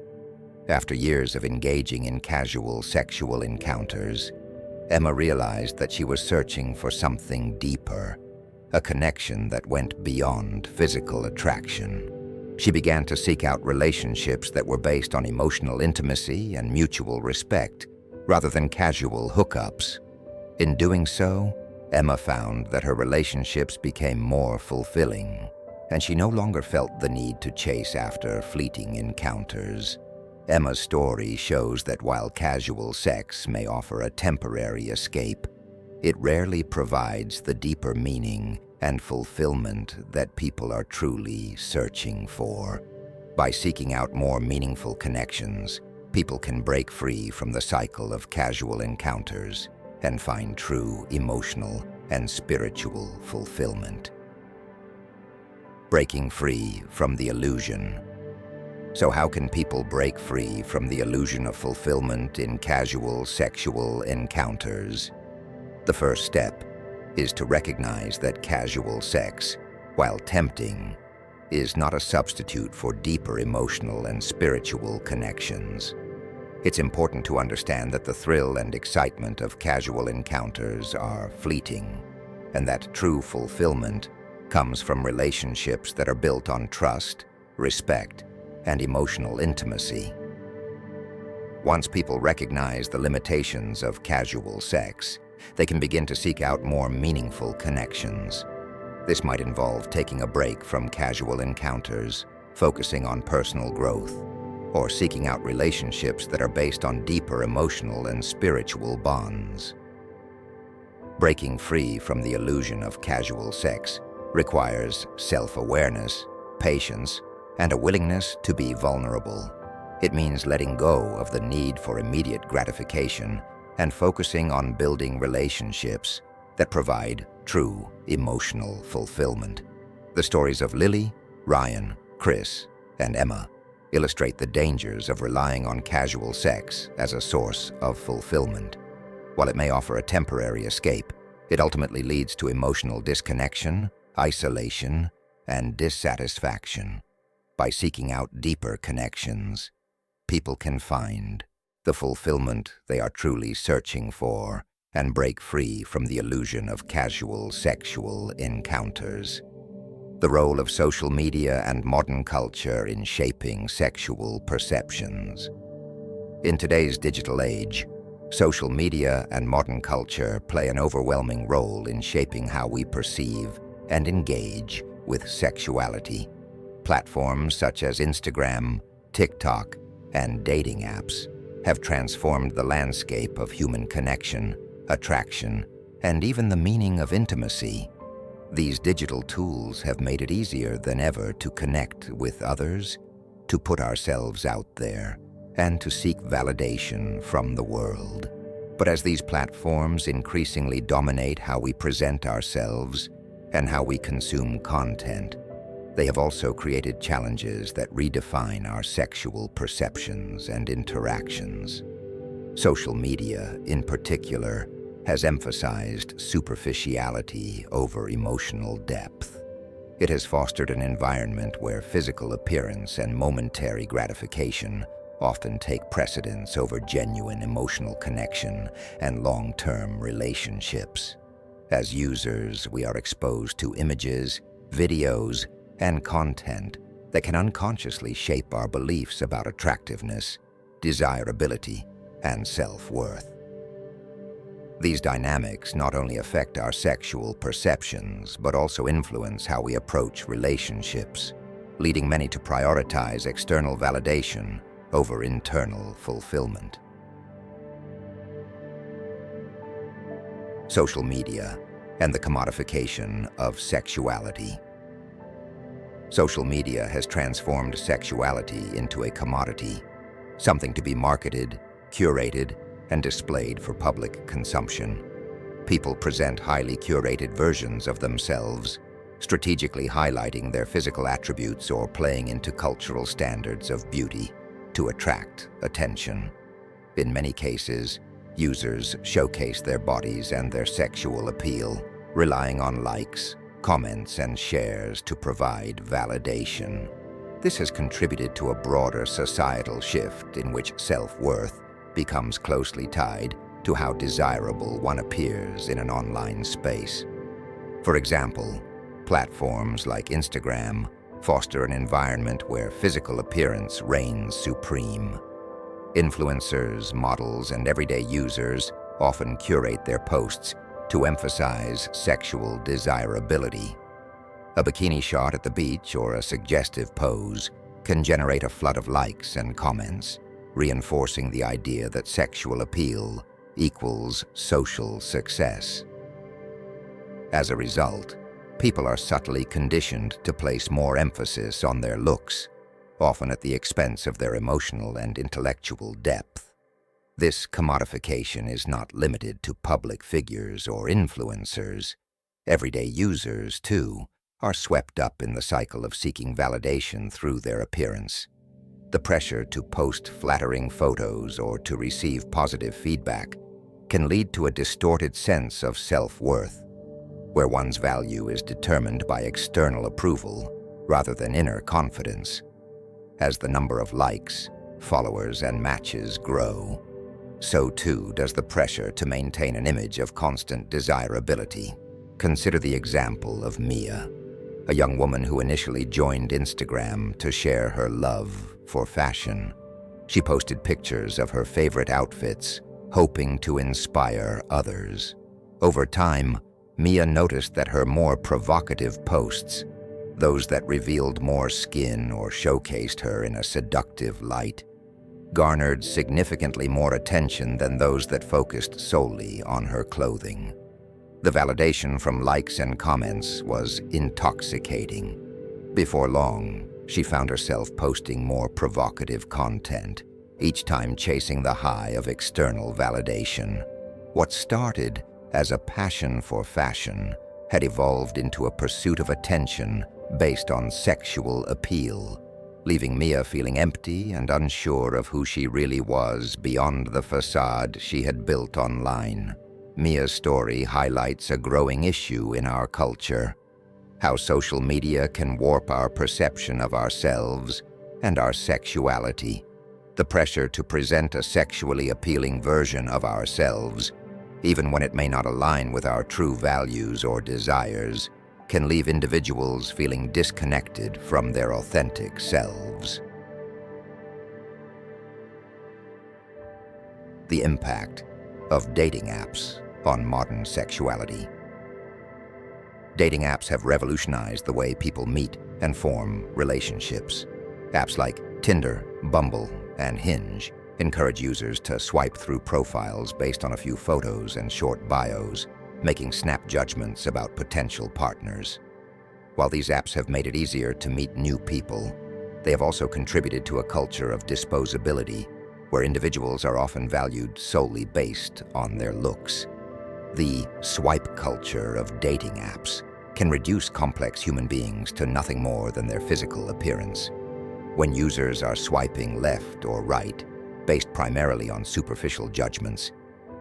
After years of engaging in casual sexual encounters, Emma realized that she was searching for something deeper, a connection that went beyond physical attraction. She began to seek out relationships that were based on emotional intimacy and mutual respect, rather than casual hookups. In doing so, Emma found that her relationships became more fulfilling, and she no longer felt the need to chase after fleeting encounters. Emma's story shows that while casual sex may offer a temporary escape, it rarely provides the deeper meaning and fulfillment that people are truly searching for. By seeking out more meaningful connections, people can break free from the cycle of casual encounters and find true emotional and spiritual fulfillment. Breaking free from the illusion. So how can people break free from the illusion of fulfillment in casual sexual encounters? The first step is to recognize that casual sex, while tempting, is not a substitute for deeper emotional and spiritual connections. It's important to understand that the thrill and excitement of casual encounters are fleeting, and that true fulfillment comes from relationships that are built on trust, respect, and emotional intimacy. Once people recognize the limitations of casual sex, they can begin to seek out more meaningful connections. This might involve taking a break from casual encounters, focusing on personal growth, or seeking out relationships that are based on deeper emotional and spiritual bonds. Breaking free from the illusion of casual sex requires self-awareness, patience, and a willingness to be vulnerable. It means letting go of the need for immediate gratification and focusing on building relationships that provide true emotional fulfillment. The stories of Lily, Ryan, Chris, and Emma illustrate the dangers of relying on casual sex as a source of fulfillment. While it may offer a temporary escape, it ultimately leads to emotional disconnection, isolation, and dissatisfaction. By seeking out deeper connections, people can find the fulfillment they are truly searching for and break free from the illusion of casual sexual encounters. The role of social media and modern culture in shaping sexual perceptions. In today's digital age, social media and modern culture play an overwhelming role in shaping how we perceive and engage with sexuality. Platforms such as Instagram, TikTok, and dating apps have transformed the landscape of human connection, attraction, and even the meaning of intimacy. These digital tools have made it easier than ever to connect with others, to put ourselves out there, and to seek validation from the world. But as these platforms increasingly dominate how we present ourselves and how we consume content, they have also created challenges that redefine our sexual perceptions and interactions. Social media, in particular, has emphasized superficiality over emotional depth. It has fostered an environment where physical appearance and momentary gratification often take precedence over genuine emotional connection and long-term relationships. As users, we are exposed to images, videos, and content that can unconsciously shape our beliefs about attractiveness, desirability, and self-worth. These dynamics not only affect our sexual perceptions, but also influence how we approach relationships, leading many to prioritize external validation over internal fulfillment. Social media and the commodification of sexuality. Social media has transformed sexuality into a commodity, something to be marketed, curated, and displayed for public consumption. People present highly curated versions of themselves, strategically highlighting their physical attributes or playing into cultural standards of beauty to attract attention. In many cases, users showcase their bodies and their sexual appeal, relying on likes, comments, and shares to provide validation. This has contributed to a broader societal shift in which self-worth becomes closely tied to how desirable one appears in an online space. For example, platforms like Instagram foster an environment where physical appearance reigns supreme. Influencers, models, and everyday users often curate their posts to emphasize sexual desirability. A bikini shot at the beach or a suggestive pose can generate a flood of likes and comments, reinforcing the idea that sexual appeal equals social success. As a result, people are subtly conditioned to place more emphasis on their looks, often at the expense of their emotional and intellectual depth. This commodification is not limited to public figures or influencers. Everyday users, too, are swept up in the cycle of seeking validation through their appearance. The pressure to post flattering photos or to receive positive feedback can lead to a distorted sense of self-worth, where one's value is determined by external approval rather than inner confidence. As the number of likes, followers, and matches grow, so too does the pressure to maintain an image of constant desirability. Consider the example of Mia, a young woman who initially joined Instagram to share her love for fashion. She posted pictures of her favorite outfits, hoping to inspire others. Over time, Mia noticed that her more provocative posts, those that revealed more skin or showcased her in a seductive light, garnered significantly more attention than those that focused solely on her clothing. The validation from likes and comments was intoxicating. Before long, she found herself posting more provocative content, each time chasing the high of external validation. What started as a passion for fashion had evolved into a pursuit of attention based on sexual appeal, leaving Mia feeling empty and unsure of who she really was beyond the facade she had built online. Mia's story highlights a growing issue in our culture: how social media can warp our perception of ourselves and our sexuality. The pressure to present a sexually appealing version of ourselves, even when it may not align with our true values or desires, can leave individuals feeling disconnected from their authentic selves. The impact of dating apps on modern sexuality. Dating apps have revolutionized the way people meet and form relationships. Apps like Tinder, Bumble, and Hinge encourage users to swipe through profiles based on a few photos and short bios, making snap judgments about potential partners. While these apps have made it easier to meet new people, they have also contributed to a culture of disposability, where individuals are often valued solely based on their looks. The swipe culture of dating apps can reduce complex human beings to nothing more than their physical appearance. When users are swiping left or right, based primarily on superficial judgments.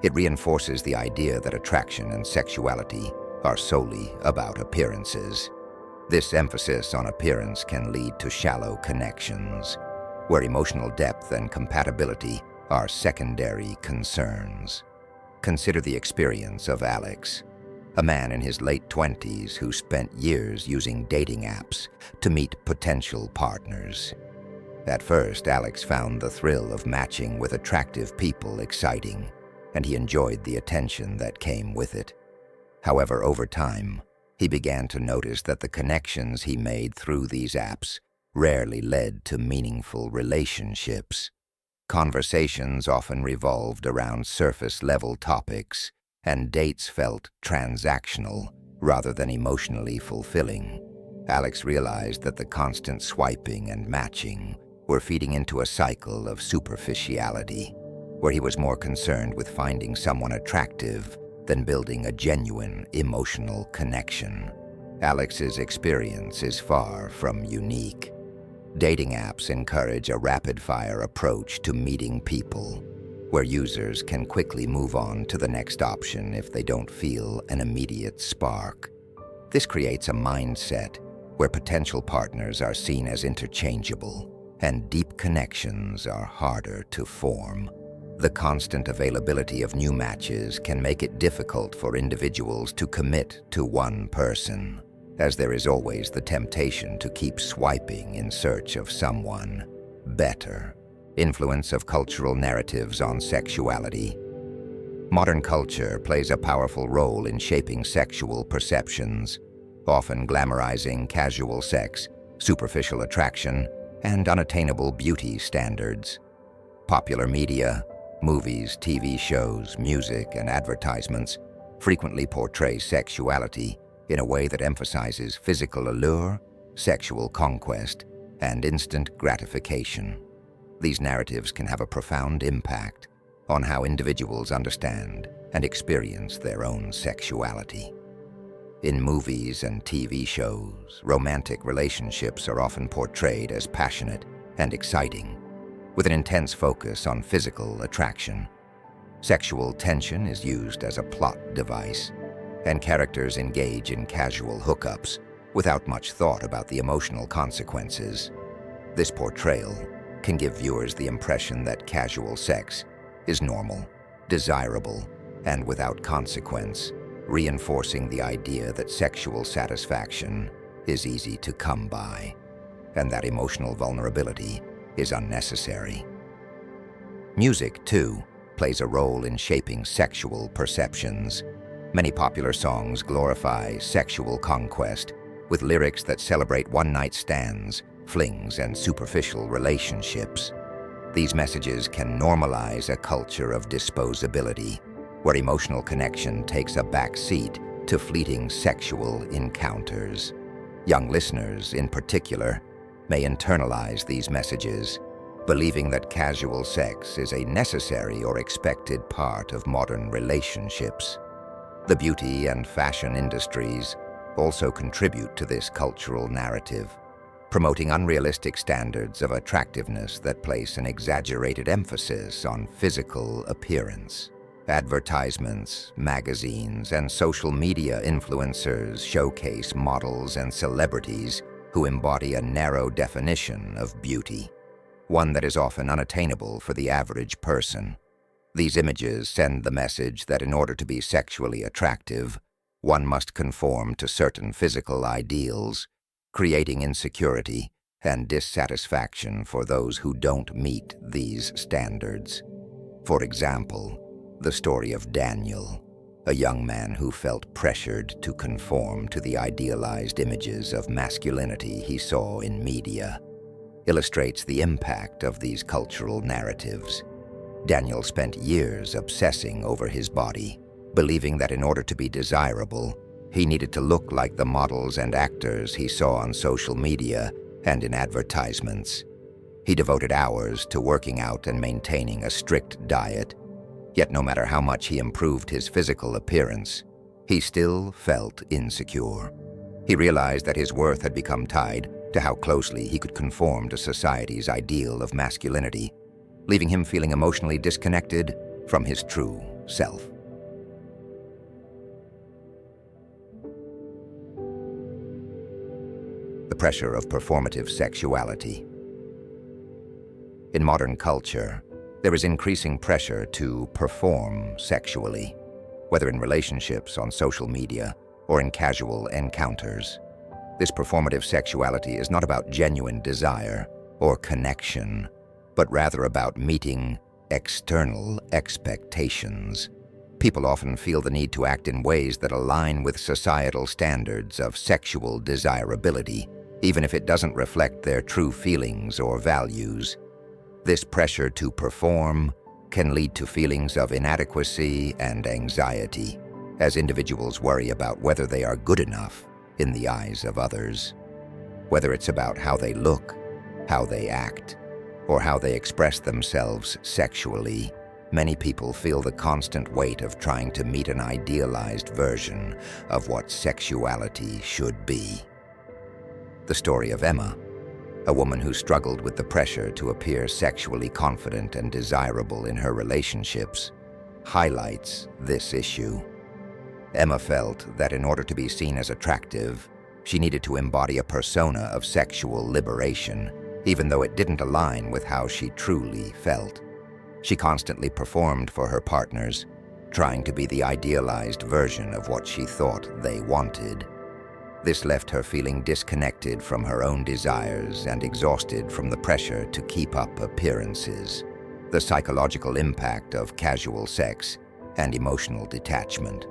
It reinforces the idea that attraction and sexuality are solely about appearances. This emphasis on appearance can lead to shallow connections, where emotional depth and compatibility are secondary concerns. Consider the experience of Alex, a man in his late 20s who spent years using dating apps to meet potential partners. At first, Alex found the thrill of matching with attractive people exciting, and he enjoyed the attention that came with it. However, over time, he began to notice that the connections he made through these apps rarely led to meaningful relationships. Conversations often revolved around surface-level topics, and dates felt transactional rather than emotionally fulfilling. Alex realized that the constant swiping and matching were feeding into a cycle of superficiality, where he was more concerned with finding someone attractive than building a genuine emotional connection. Alex's experience is far from unique. Dating apps encourage a rapid-fire approach to meeting people, where users can quickly move on to the next option if they don't feel an immediate spark. This creates a mindset where potential partners are seen as interchangeable, and deep connections are harder to form. The constant availability of new matches can make it difficult for individuals to commit to one person, as there is always the temptation to keep swiping in search of someone better. Influence of cultural narratives on sexuality. Modern culture plays a powerful role in shaping sexual perceptions, often glamorizing casual sex, superficial attraction, and unattainable beauty standards. Popular media, movies, TV shows, music, and advertisements frequently portray sexuality in a way that emphasizes physical allure, sexual conquest, and instant gratification. These narratives can have a profound impact on how individuals understand and experience their own sexuality. In movies and TV shows, romantic relationships are often portrayed as passionate and exciting, with an intense focus on physical attraction. Sexual tension is used as a plot device, and characters engage in casual hookups without much thought about the emotional consequences. This portrayal can give viewers the impression that casual sex is normal, desirable, and without consequence, reinforcing the idea that sexual satisfaction is easy to come by, and that emotional vulnerability is unnecessary. Music, too, plays a role in shaping sexual perceptions. Many popular songs glorify sexual conquest, with lyrics that celebrate one-night stands, flings, and superficial relationships. These messages can normalize a culture of disposability, where emotional connection takes a back seat to fleeting sexual encounters. Young listeners, in particular, may internalize these messages, believing that casual sex is a necessary or expected part of modern relationships. The beauty and fashion industries also contribute to this cultural narrative, promoting unrealistic standards of attractiveness that place an exaggerated emphasis on physical appearance. Advertisements, magazines, and social media influencers showcase models and celebrities who embody a narrow definition of beauty, one that is often unattainable for the average person. These images send the message that in order to be sexually attractive, one must conform to certain physical ideals, creating insecurity and dissatisfaction for those who don't meet these standards. For example, the story of Daniel, a young man who felt pressured to conform to the idealized images of masculinity he saw in media, illustrates the impact of these cultural narratives. Daniel spent years obsessing over his body, believing that in order to be desirable, he needed to look like the models and actors he saw on social media and in advertisements. He devoted hours to working out and maintaining a strict diet, yet no matter how much he improved his physical appearance, he still felt insecure. He realized that his worth had become tied to how closely he could conform to society's ideal of masculinity, leaving him feeling emotionally disconnected from his true self. The pressure of performative sexuality. In modern culture, there is increasing pressure to perform sexually, whether in relationships, on social media, or in casual encounters. This performative sexuality is not about genuine desire or connection, but rather about meeting external expectations. People often feel the need to act in ways that align with societal standards of sexual desirability, even if it doesn't reflect their true feelings or values. This pressure to perform can lead to feelings of inadequacy and anxiety, as individuals worry about whether they are good enough in the eyes of others. Whether it's about how they look, how they act, or how they express themselves sexually, many people feel the constant weight of trying to meet an idealized version of what sexuality should be. The story of Emma, a woman who struggled with the pressure to appear sexually confident and desirable in her relationships, highlights this issue. Emma felt that in order to be seen as attractive, she needed to embody a persona of sexual liberation, even though it didn't align with how she truly felt. She constantly performed for her partners, trying to be the idealized version of what she thought they wanted. This left her feeling disconnected from her own desires and exhausted from the pressure to keep up appearances. The psychological impact of casual sex and emotional detachment.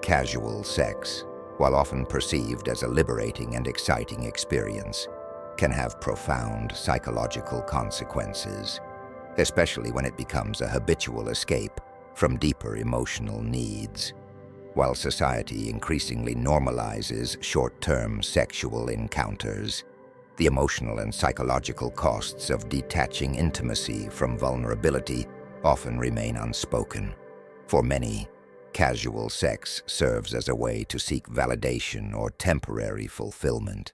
Casual sex, while often perceived as a liberating and exciting experience, can have profound psychological consequences, especially when it becomes a habitual escape from deeper emotional needs. While society increasingly normalizes short-term sexual encounters, the emotional and psychological costs of detaching intimacy from vulnerability often remain unspoken. For many, casual sex serves as a way to seek validation or temporary fulfillment.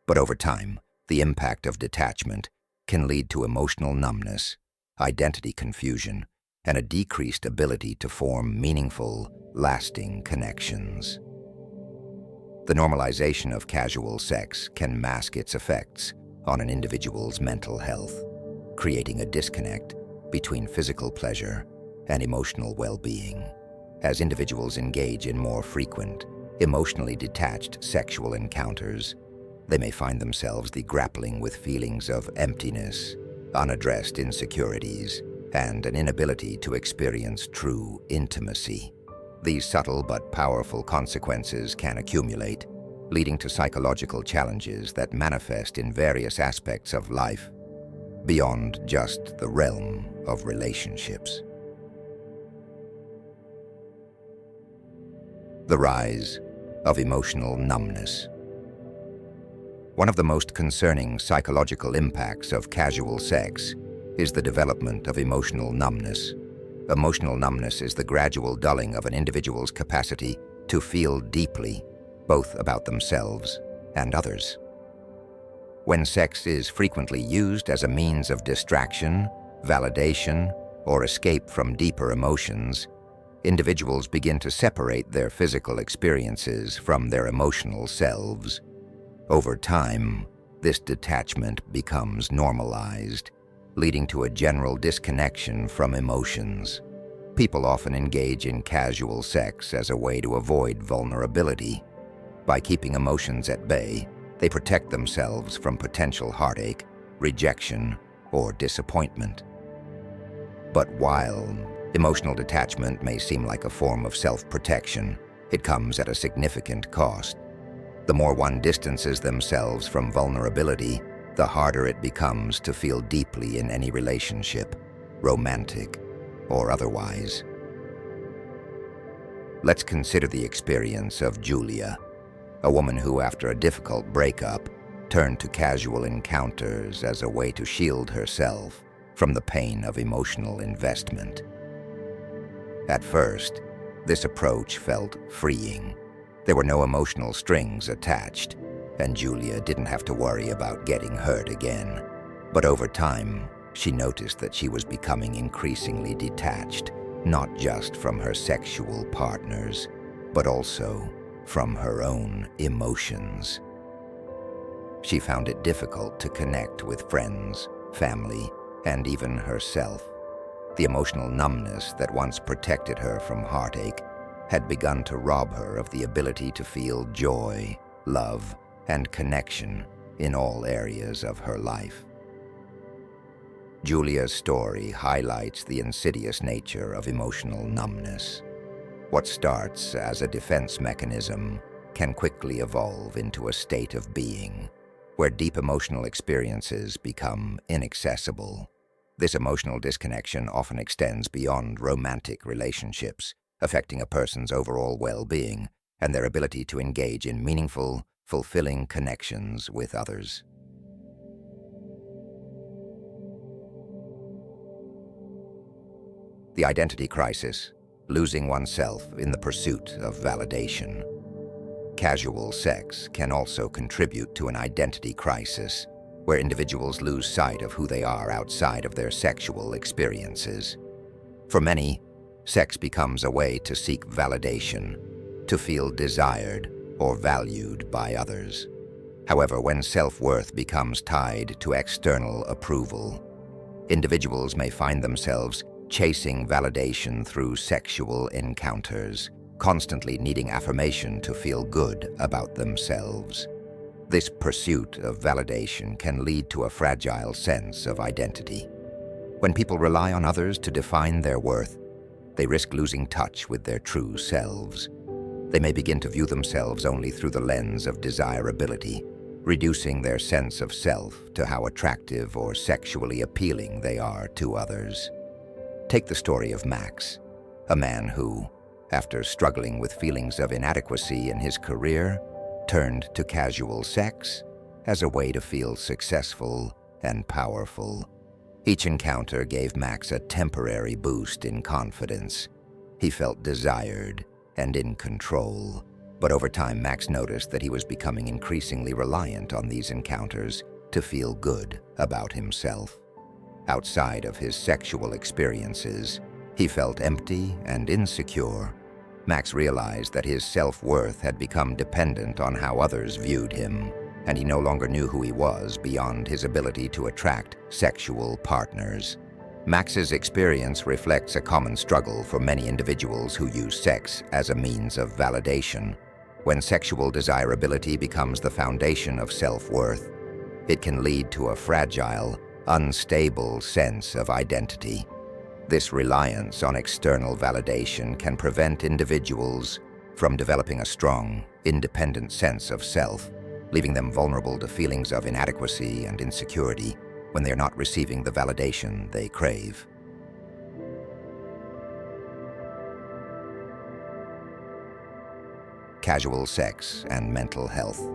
But over time, the impact of detachment can lead to emotional numbness, identity confusion, and a decreased ability to form meaningful, lasting connections. The normalization of casual sex can mask its effects on an individual's mental health, creating a disconnect between physical pleasure and emotional well-being. As individuals engage in more frequent, emotionally detached sexual encounters, they may find themselves grappling with feelings of emptiness, unaddressed insecurities, and an inability to experience true intimacy. These subtle but powerful consequences can accumulate, leading to psychological challenges that manifest in various aspects of life, beyond just the realm of relationships. The rise of emotional numbness. One of the most concerning psychological impacts of casual sex is the development of emotional numbness. Emotional numbness is the gradual dulling of an individual's capacity to feel deeply, both about themselves and others. When sex is frequently used as a means of distraction, validation, or escape from deeper emotions, individuals begin to separate their physical experiences from their emotional selves. Over time, this detachment becomes normalized, leading to a general disconnection from emotions. People often engage in casual sex as a way to avoid vulnerability. By keeping emotions at bay, they protect themselves from potential heartache, rejection, or disappointment. But while emotional detachment may seem like a form of self-protection, it comes at a significant cost. The more one distances themselves from vulnerability, the harder it becomes to feel deeply in any relationship, romantic or otherwise. Let's consider the experience of Julia, a woman who, after a difficult breakup, turned to casual encounters as a way to shield herself from the pain of emotional investment. At first, this approach felt freeing. There were no emotional strings attached, and Julia didn't have to worry about getting hurt again. But over time, She noticed that she was becoming increasingly detached, not just from her sexual partners, but also from her own emotions. She found it difficult to connect with friends, family, and even herself. The emotional numbness that once protected her from heartache had begun to rob her of the ability to feel joy, love, and connection in all areas of her life. Julia's story highlights the insidious nature of emotional numbness. What starts as a defense mechanism can quickly evolve into a state of being, where deep emotional experiences become inaccessible. This emotional disconnection often extends beyond romantic relationships, affecting a person's overall well-being and their ability to engage in meaningful, fulfilling connections with others. The identity crisis, losing oneself in the pursuit of validation. Casual sex can also contribute to an identity crisis, where individuals lose sight of who they are outside of their sexual experiences. For many, sex becomes a way to seek validation, to feel desired or valued by others. However, when self-worth becomes tied to external approval, individuals may find themselves chasing validation through sexual encounters, constantly needing affirmation to feel good about themselves. This pursuit of validation can lead to a fragile sense of identity. When people rely on others to define their worth, they risk losing touch with their true selves. They may begin to view themselves only through the lens of desirability, reducing their sense of self to how attractive or sexually appealing they are to others. Take the story of Max, a man who, after struggling with feelings of inadequacy in his career, turned to casual sex as a way to feel successful and powerful. Each encounter gave Max a temporary boost in confidence. He felt desired and in control, but over time Max noticed that he was becoming increasingly reliant on these encounters to feel good about himself. Outside of his sexual experiences, he felt empty and insecure. Max realized that his self-worth had become dependent on how others viewed him, and he no longer knew who he was beyond his ability to attract sexual partners. Max's experience reflects a common struggle for many individuals who use sex as a means of validation. When sexual desirability becomes the foundation of self-worth, it can lead to a fragile, unstable sense of identity. This reliance on external validation can prevent individuals from developing a strong, independent sense of self, leaving them vulnerable to feelings of inadequacy and insecurity when they are not receiving the validation they crave. Casual sex and mental health,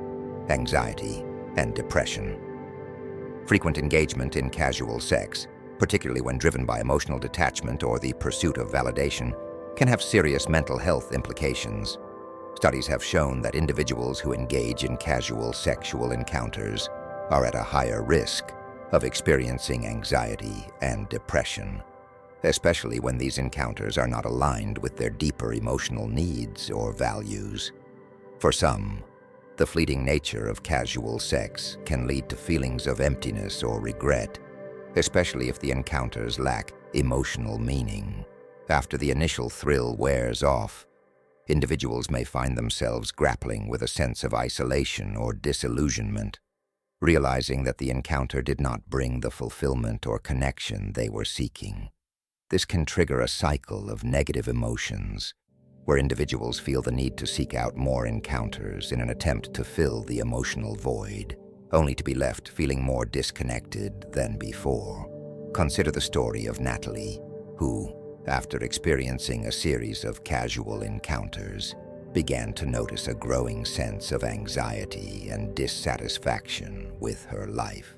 anxiety, and depression. Frequent engagement in casual sex, particularly when driven by emotional detachment or the pursuit of validation, can have serious mental health implications. Studies have shown that individuals who engage in casual sexual encounters are at a higher risk of experiencing anxiety and depression, especially when these encounters are not aligned with their deeper emotional needs or values. For some, the fleeting nature of casual sex can lead to feelings of emptiness or regret, especially if the encounters lack emotional meaning. After the initial thrill wears off, individuals may find themselves grappling with a sense of isolation or disillusionment, realizing that the encounter did not bring the fulfillment or connection they were seeking. This can trigger a cycle of negative emotions, where individuals feel the need to seek out more encounters in an attempt to fill the emotional void, only to be left feeling more disconnected than before. Consider the story of Natalie, who, after experiencing a series of casual encounters, began to notice a growing sense of anxiety and dissatisfaction with her life.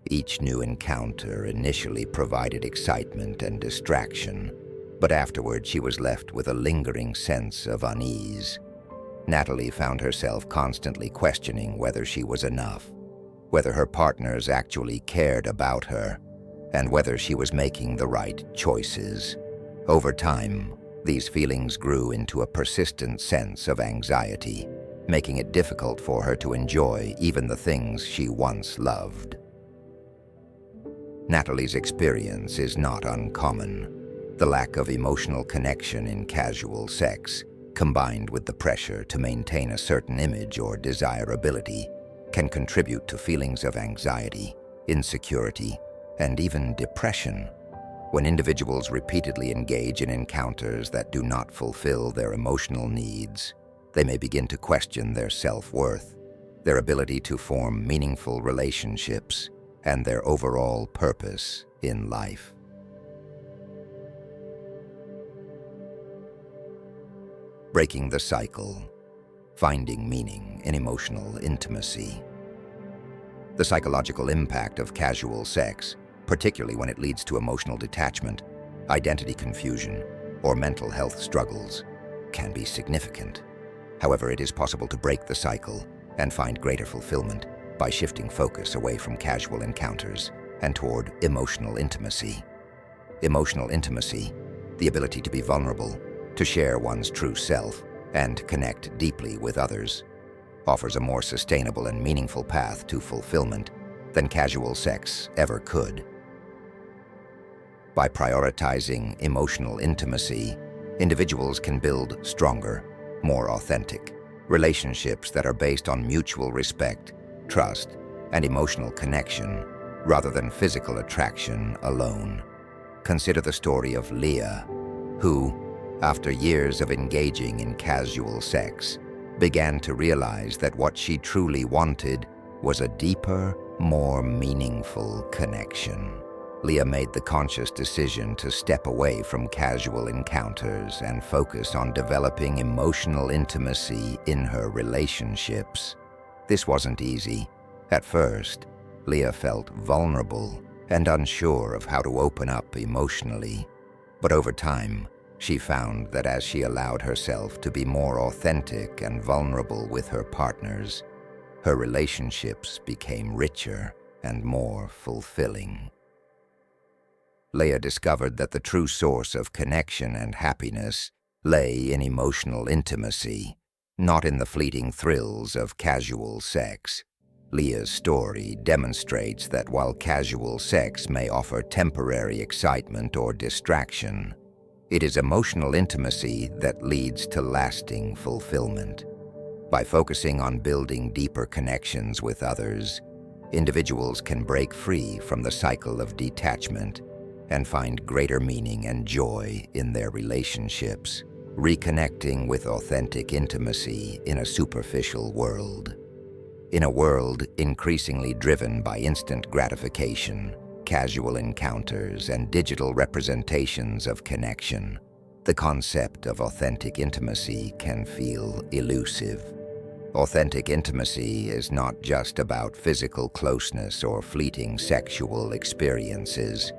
Each new encounter initially provided excitement and distraction, but afterward she was left with a lingering sense of unease. Natalie found herself constantly questioning whether she was enough, whether her partners actually cared about her, and whether she was making the right choices. Over time, these feelings grew into a persistent sense of anxiety, making it difficult for her to enjoy even the things she once loved. Natalie's experience is not uncommon. The lack of emotional connection in casual sex, combined with the pressure to maintain a certain image or desirability, can contribute to feelings of anxiety, insecurity, and even depression. When individuals repeatedly engage in encounters that do not fulfill their emotional needs, they may begin to question their self-worth, their ability to form meaningful relationships, and their overall purpose in life. Breaking the cycle, finding meaning in emotional intimacy. The psychological impact of casual sex, particularly when it leads to emotional detachment, identity confusion, or mental health struggles, can be significant. However, it is possible to break the cycle and find greater fulfillment by shifting focus away from casual encounters and toward emotional intimacy. Emotional intimacy, the ability to be vulnerable, to share one's true self, and connect deeply with others, offers a more sustainable and meaningful path to fulfillment than casual sex ever could. By prioritizing emotional intimacy, individuals can build stronger, more authentic relationships that are based on mutual respect, trust, and emotional connection, rather than physical attraction alone. Consider the story of Leah, who, after years of engaging in casual sex, began to realize that what she truly wanted was a deeper, more meaningful connection. Leah made the conscious decision to step away from casual encounters and focus on developing emotional intimacy in her relationships. This wasn't easy. At first, Leah felt vulnerable and unsure of how to open up emotionally. But over time, she found that as she allowed herself to be more authentic and vulnerable with her partners, her relationships became richer and more fulfilling. Leah discovered that the true source of connection and happiness lay in emotional intimacy, not in the fleeting thrills of casual sex. Leah's story demonstrates that while casual sex may offer temporary excitement or distraction, it is emotional intimacy that leads to lasting fulfillment. By focusing on building deeper connections with others, individuals can break free from the cycle of detachment and find greater meaning and joy in their relationships, reconnecting with authentic intimacy in a superficial world. In a world increasingly driven by instant gratification, casual encounters, and digital representations of connection, the concept of authentic intimacy can feel elusive. Authentic intimacy is not just about physical closeness or fleeting sexual experiences.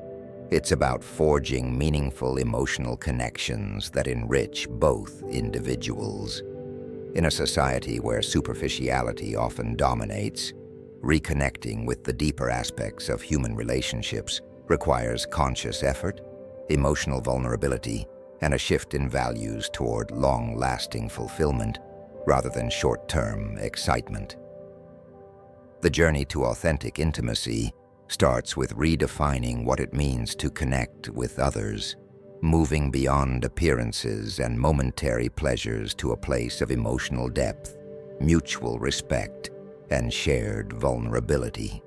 It's about forging meaningful emotional connections that enrich both individuals. In a society where superficiality often dominates, reconnecting with the deeper aspects of human relationships requires conscious effort, emotional vulnerability, and a shift in values toward long-lasting fulfillment rather than short-term excitement. The journey to authentic intimacy starts with redefining what it means to connect with others, moving beyond appearances and momentary pleasures to a place of emotional depth, mutual respect, and shared vulnerability.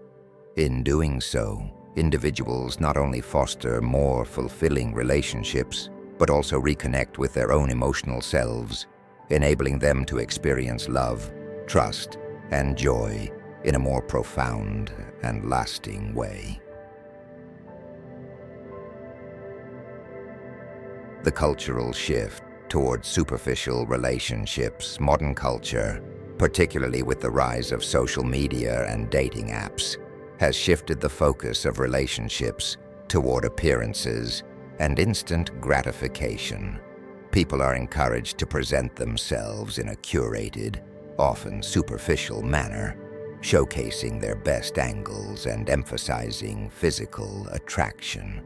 In doing so, individuals not only foster more fulfilling relationships, but also reconnect with their own emotional selves, enabling them to experience love, trust, and joy in a more profound and lasting way. The cultural shift towards superficial relationships, modern culture, particularly with the rise of social media and dating apps, has shifted the focus of relationships toward appearances and instant gratification. People are encouraged to present themselves in a curated, often superficial manner, showcasing their best angles and emphasizing physical attraction.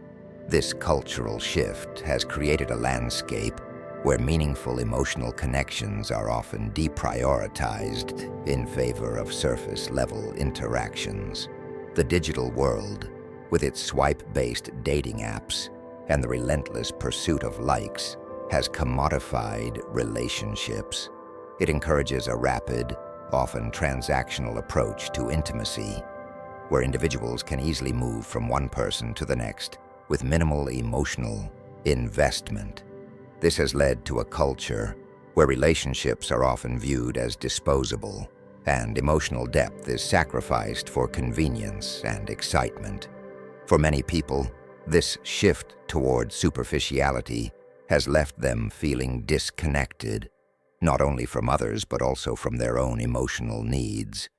This cultural shift has created a landscape where meaningful emotional connections are often deprioritized in favor of surface-level interactions. The digital world, with its swipe-based dating apps and the relentless pursuit of likes, has commodified relationships. It encourages a rapid, often transactional approach to intimacy, where individuals can easily move from one person to the next with minimal emotional investment. This has led to a culture where relationships are often viewed as disposable, and emotional depth is sacrificed for convenience and excitement. For many people, this shift toward superficiality has left them feeling disconnected, not only from others but also from their own emotional needs.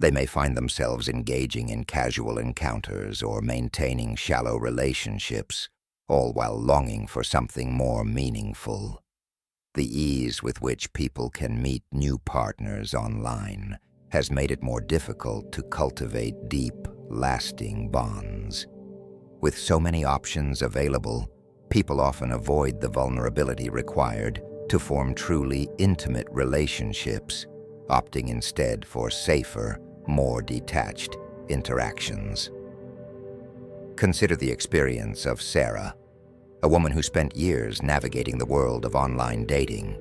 They may find themselves engaging in casual encounters or maintaining shallow relationships, all while longing for something more meaningful. The ease with which people can meet new partners online has made it more difficult to cultivate deep, lasting bonds. With so many options available, people often avoid the vulnerability required to form truly intimate relationships, opting instead for safer, more detached interactions. Consider the experience of Sarah, a woman who spent years navigating the world of online dating.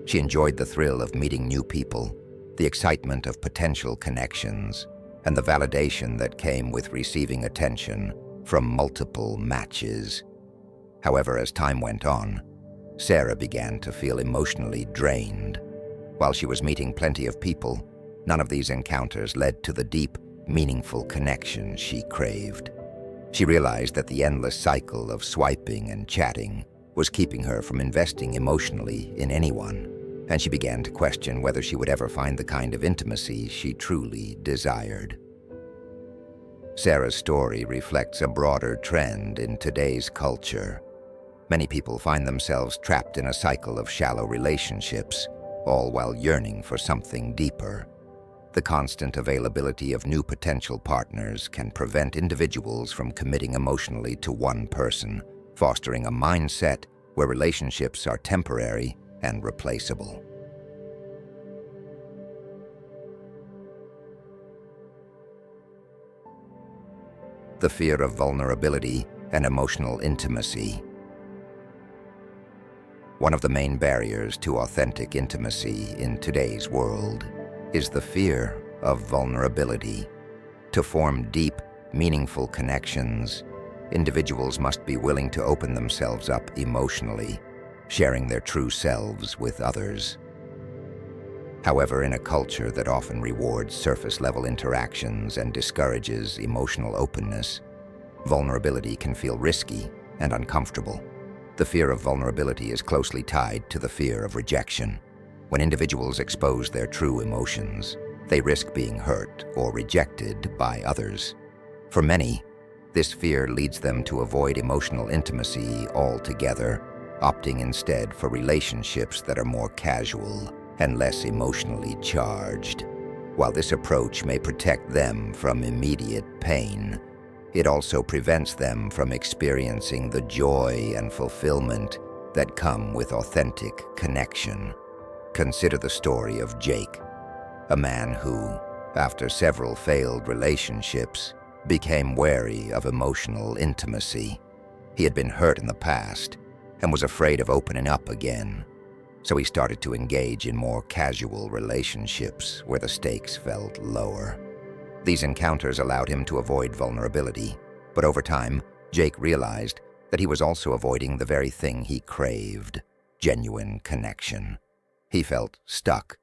She enjoyed the thrill of meeting new people, the excitement of potential connections, and the validation that came with receiving attention from multiple matches. However, as time went on, Sarah began to feel emotionally drained. While she was meeting plenty of people, none of these encounters led to the deep, meaningful connection she craved. She realized that the endless cycle of swiping and chatting was keeping her from investing emotionally in anyone, and she began to question whether she would ever find the kind of intimacy she truly desired. Sarah's story reflects a broader trend in today's culture. Many people find themselves trapped in a cycle of shallow relationships, all while yearning for something deeper. The constant availability of new potential partners can prevent individuals from committing emotionally to one person, fostering a mindset where relationships are temporary and replaceable. The fear of vulnerability and emotional intimacy. One of the main barriers to authentic intimacy in today's world is the fear of vulnerability. To form deep, meaningful connections, individuals must be willing to open themselves up emotionally, sharing their true selves with others. However, in a culture that often rewards surface-level interactions and discourages emotional openness, vulnerability can feel risky and uncomfortable. The fear of vulnerability is closely tied to the fear of rejection. When individuals expose their true emotions, they risk being hurt or rejected by others. For many, this fear leads them to avoid emotional intimacy altogether, opting instead for relationships that are more casual and less emotionally charged. While this approach may protect them from immediate pain, it also prevents them from experiencing the joy and fulfillment that come with authentic connection. Consider the story of Jake, a man who, after several failed relationships, became wary of emotional intimacy. He had been hurt in the past and was afraid of opening up again, so he started to engage in more casual relationships where the stakes felt lower. These encounters allowed him to avoid vulnerability, but over time, Jake realized that he was also avoiding the very thing he craved: genuine connection. He felt stuck,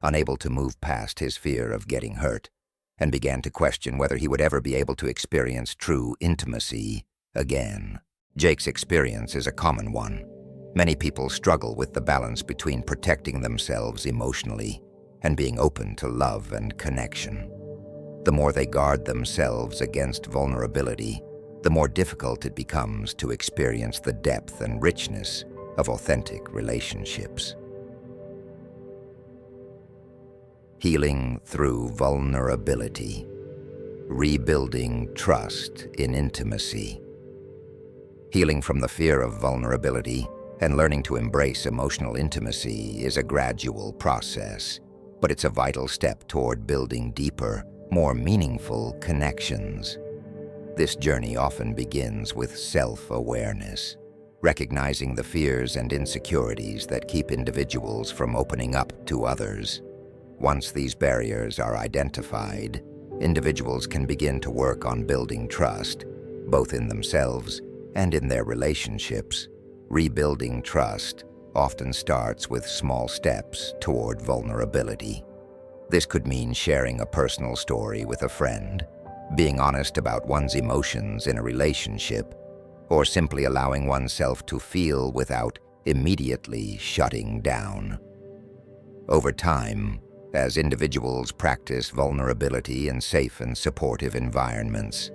unable to move past his fear of getting hurt, and began to question whether he would ever be able to experience true intimacy again. Jake's experience is a common one. Many people struggle with the balance between protecting themselves emotionally and being open to love and connection. The more they guard themselves against vulnerability, the more difficult it becomes to experience the depth and richness of authentic relationships. Healing through vulnerability. Rebuilding trust in intimacy. Healing from the fear of vulnerability and learning to embrace emotional intimacy is a gradual process, but it's a vital step toward building deeper, more meaningful connections. This journey often begins with self-awareness, recognizing the fears and insecurities that keep individuals from opening up to others. Once these barriers are identified, individuals can begin to work on building trust, both in themselves and in their relationships. Rebuilding trust often starts with small steps toward vulnerability. This could mean sharing a personal story with a friend, being honest about one's emotions in a relationship, or simply allowing oneself to feel without immediately shutting down. Over time, as individuals practice vulnerability in safe and supportive environments,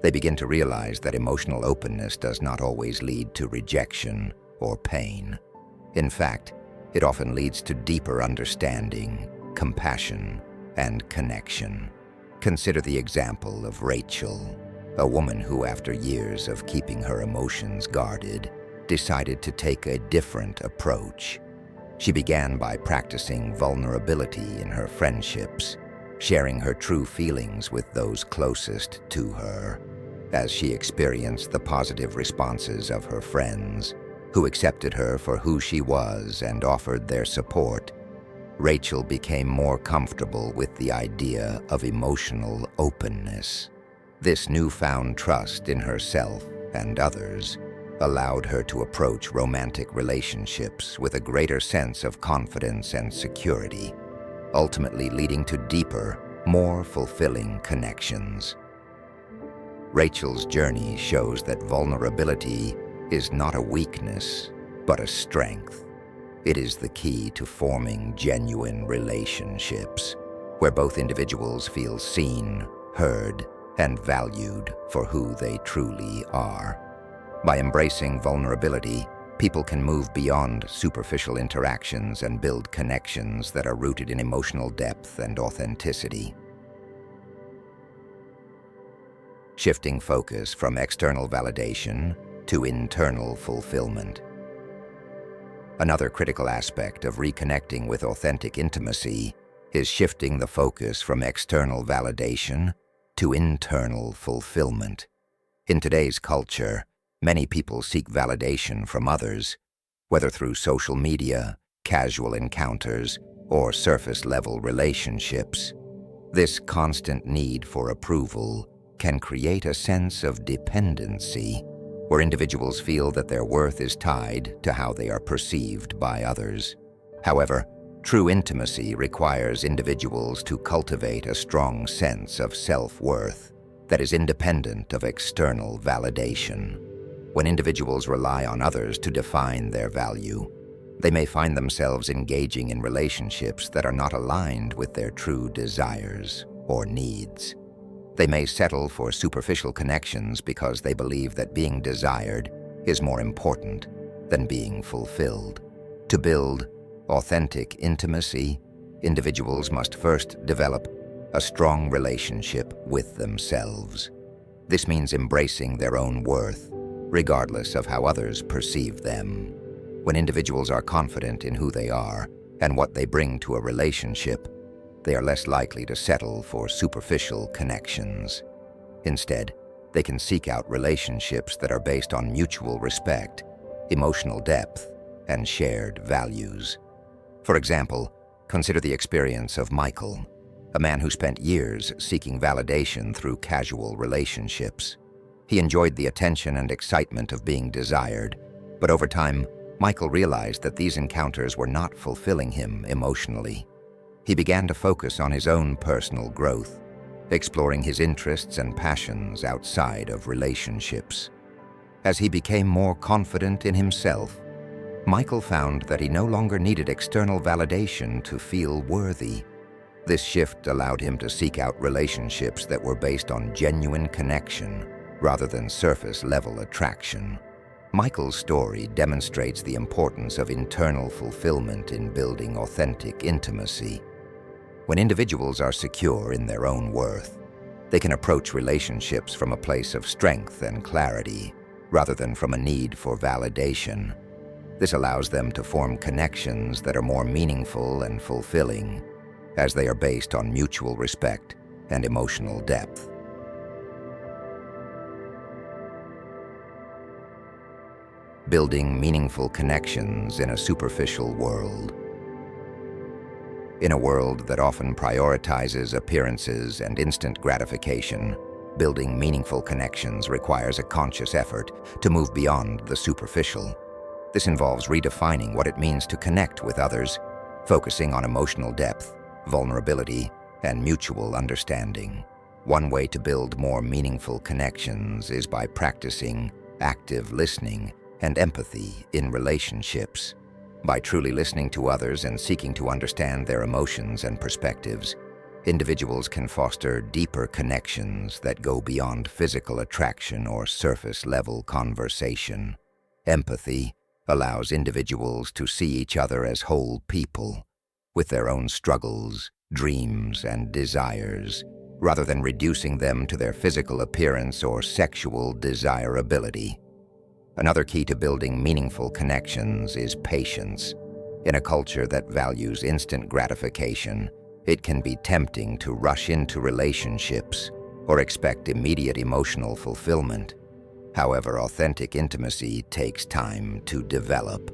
they begin to realize that emotional openness does not always lead to rejection or pain. In fact, it often leads to deeper understanding, compassion, and connection. Consider the example of Rachel, a woman who, after years of keeping her emotions guarded, decided to take a different approach. She began by practicing vulnerability in her friendships, sharing her true feelings with those closest to her. As she experienced the positive responses of her friends, who accepted her for who she was and offered their support, Rachel became more comfortable with the idea of emotional openness. This newfound trust in herself and others allowed her to approach romantic relationships with a greater sense of confidence and security, ultimately leading to deeper, more fulfilling connections. Rachel's journey shows that vulnerability is not a weakness, but a strength. It is the key to forming genuine relationships, where both individuals feel seen, heard, and valued for who they truly are. By embracing vulnerability, people can move beyond superficial interactions and build connections that are rooted in emotional depth and authenticity. Shifting focus from external validation to internal fulfillment. Another critical aspect of reconnecting with authentic intimacy is shifting the focus from external validation to internal fulfillment. In today's culture, many people seek validation from others, whether through social media, casual encounters, or surface-level relationships. This constant need for approval can create a sense of dependency, where individuals feel that their worth is tied to how they are perceived by others. However, true intimacy requires individuals to cultivate a strong sense of self-worth that is independent of external validation. When individuals rely on others to define their value, they may find themselves engaging in relationships that are not aligned with their true desires or needs. They may settle for superficial connections because they believe that being desired is more important than being fulfilled. To build authentic intimacy, individuals must first develop a strong relationship with themselves. This means embracing their own worth, regardless of how others perceive them. When individuals are confident in who they are and what they bring to a relationship, they are less likely to settle for superficial connections. Instead, they can seek out relationships that are based on mutual respect, emotional depth, and shared values. For example, consider the experience of Michael, a man who spent years seeking validation through casual relationships. He enjoyed the attention and excitement of being desired, but over time, Michael realized that these encounters were not fulfilling him emotionally. He began to focus on his own personal growth, exploring his interests and passions outside of relationships. As he became more confident in himself, Michael found that he no longer needed external validation to feel worthy. This shift allowed him to seek out relationships that were based on genuine connection rather than surface-level attraction. Michael's story demonstrates the importance of internal fulfillment in building authentic intimacy. When individuals are secure in their own worth, they can approach relationships from a place of strength and clarity, rather than from a need for validation. This allows them to form connections that are more meaningful and fulfilling, as they are based on mutual respect and emotional depth. Building meaningful connections in a superficial world. In a world that often prioritizes appearances and instant gratification, building meaningful connections requires a conscious effort to move beyond the superficial. This involves redefining what it means to connect with others, focusing on emotional depth, vulnerability, and mutual understanding. One way to build more meaningful connections is by practicing active listening and empathy in relationships. By truly listening to others and seeking to understand their emotions and perspectives, individuals can foster deeper connections that go beyond physical attraction or surface-level conversation. Empathy allows individuals to see each other as whole people, with their own struggles, dreams, and desires, rather than reducing them to their physical appearance or sexual desirability. Another key to building meaningful connections is patience. In a culture that values instant gratification, it can be tempting to rush into relationships or expect immediate emotional fulfillment. However, authentic intimacy takes time to develop.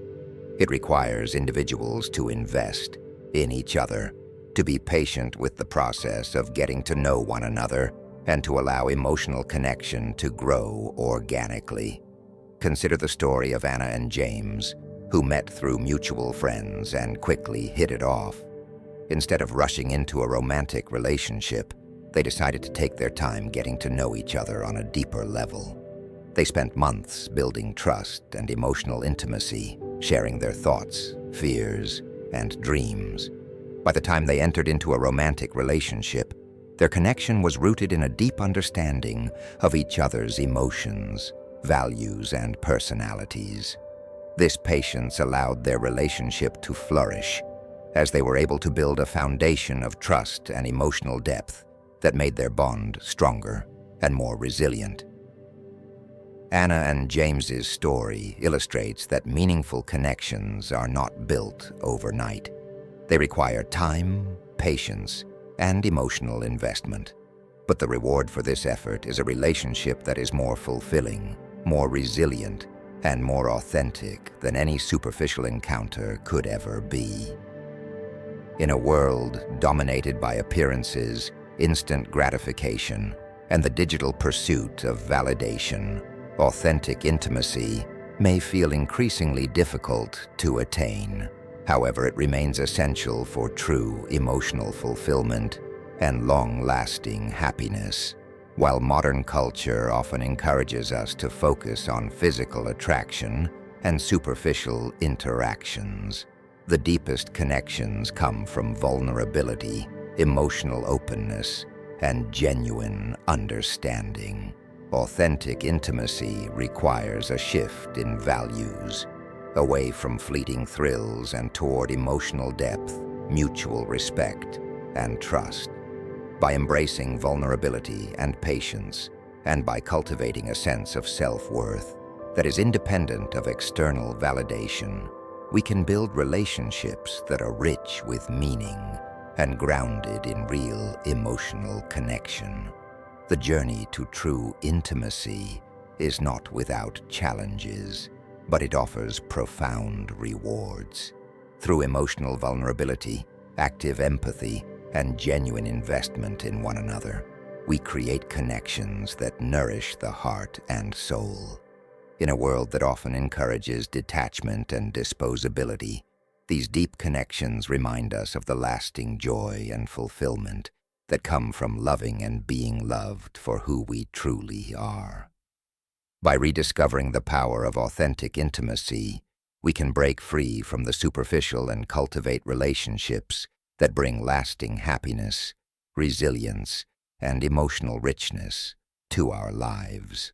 It requires individuals to invest in each other, to be patient with the process of getting to know one another, and to allow emotional connection to grow organically. Consider the story of Anna and James, who met through mutual friends and quickly hit it off. Instead of rushing into a romantic relationship, they decided to take their time getting to know each other on a deeper level. They spent months building trust and emotional intimacy, sharing their thoughts, fears, and dreams. By the time they entered into a romantic relationship, their connection was rooted in a deep understanding of each other's emotions, values, and personalities. This patience allowed their relationship to flourish, as they were able to build a foundation of trust and emotional depth that made their bond stronger and more resilient. Anna and James's story illustrates that meaningful connections are not built overnight. They require time, patience, and emotional investment. But the reward for this effort is a relationship that is more fulfilling, more resilient, and more authentic than any superficial encounter could ever be. In a world dominated by appearances, instant gratification, and the digital pursuit of validation, authentic intimacy may feel increasingly difficult to attain. However, it remains essential for true emotional fulfillment and long-lasting happiness. While modern culture often encourages us to focus on physical attraction and superficial interactions, the deepest connections come from vulnerability, emotional openness, and genuine understanding. Authentic intimacy requires a shift in values, away from fleeting thrills and toward emotional depth, mutual respect, and trust. By embracing vulnerability and patience, and by cultivating a sense of self-worth that is independent of external validation, we can build relationships that are rich with meaning and grounded in real emotional connection. The journey to true intimacy is not without challenges, but it offers profound rewards. Through emotional vulnerability, active empathy, and genuine investment in one another, we create connections that nourish the heart and soul. In a world that often encourages detachment and disposability, these deep connections remind us of the lasting joy and fulfillment that come from loving and being loved for who we truly are. By rediscovering the power of authentic intimacy, we can break free from the superficial and cultivate relationships that bring lasting happiness, resilience, and emotional richness to our lives.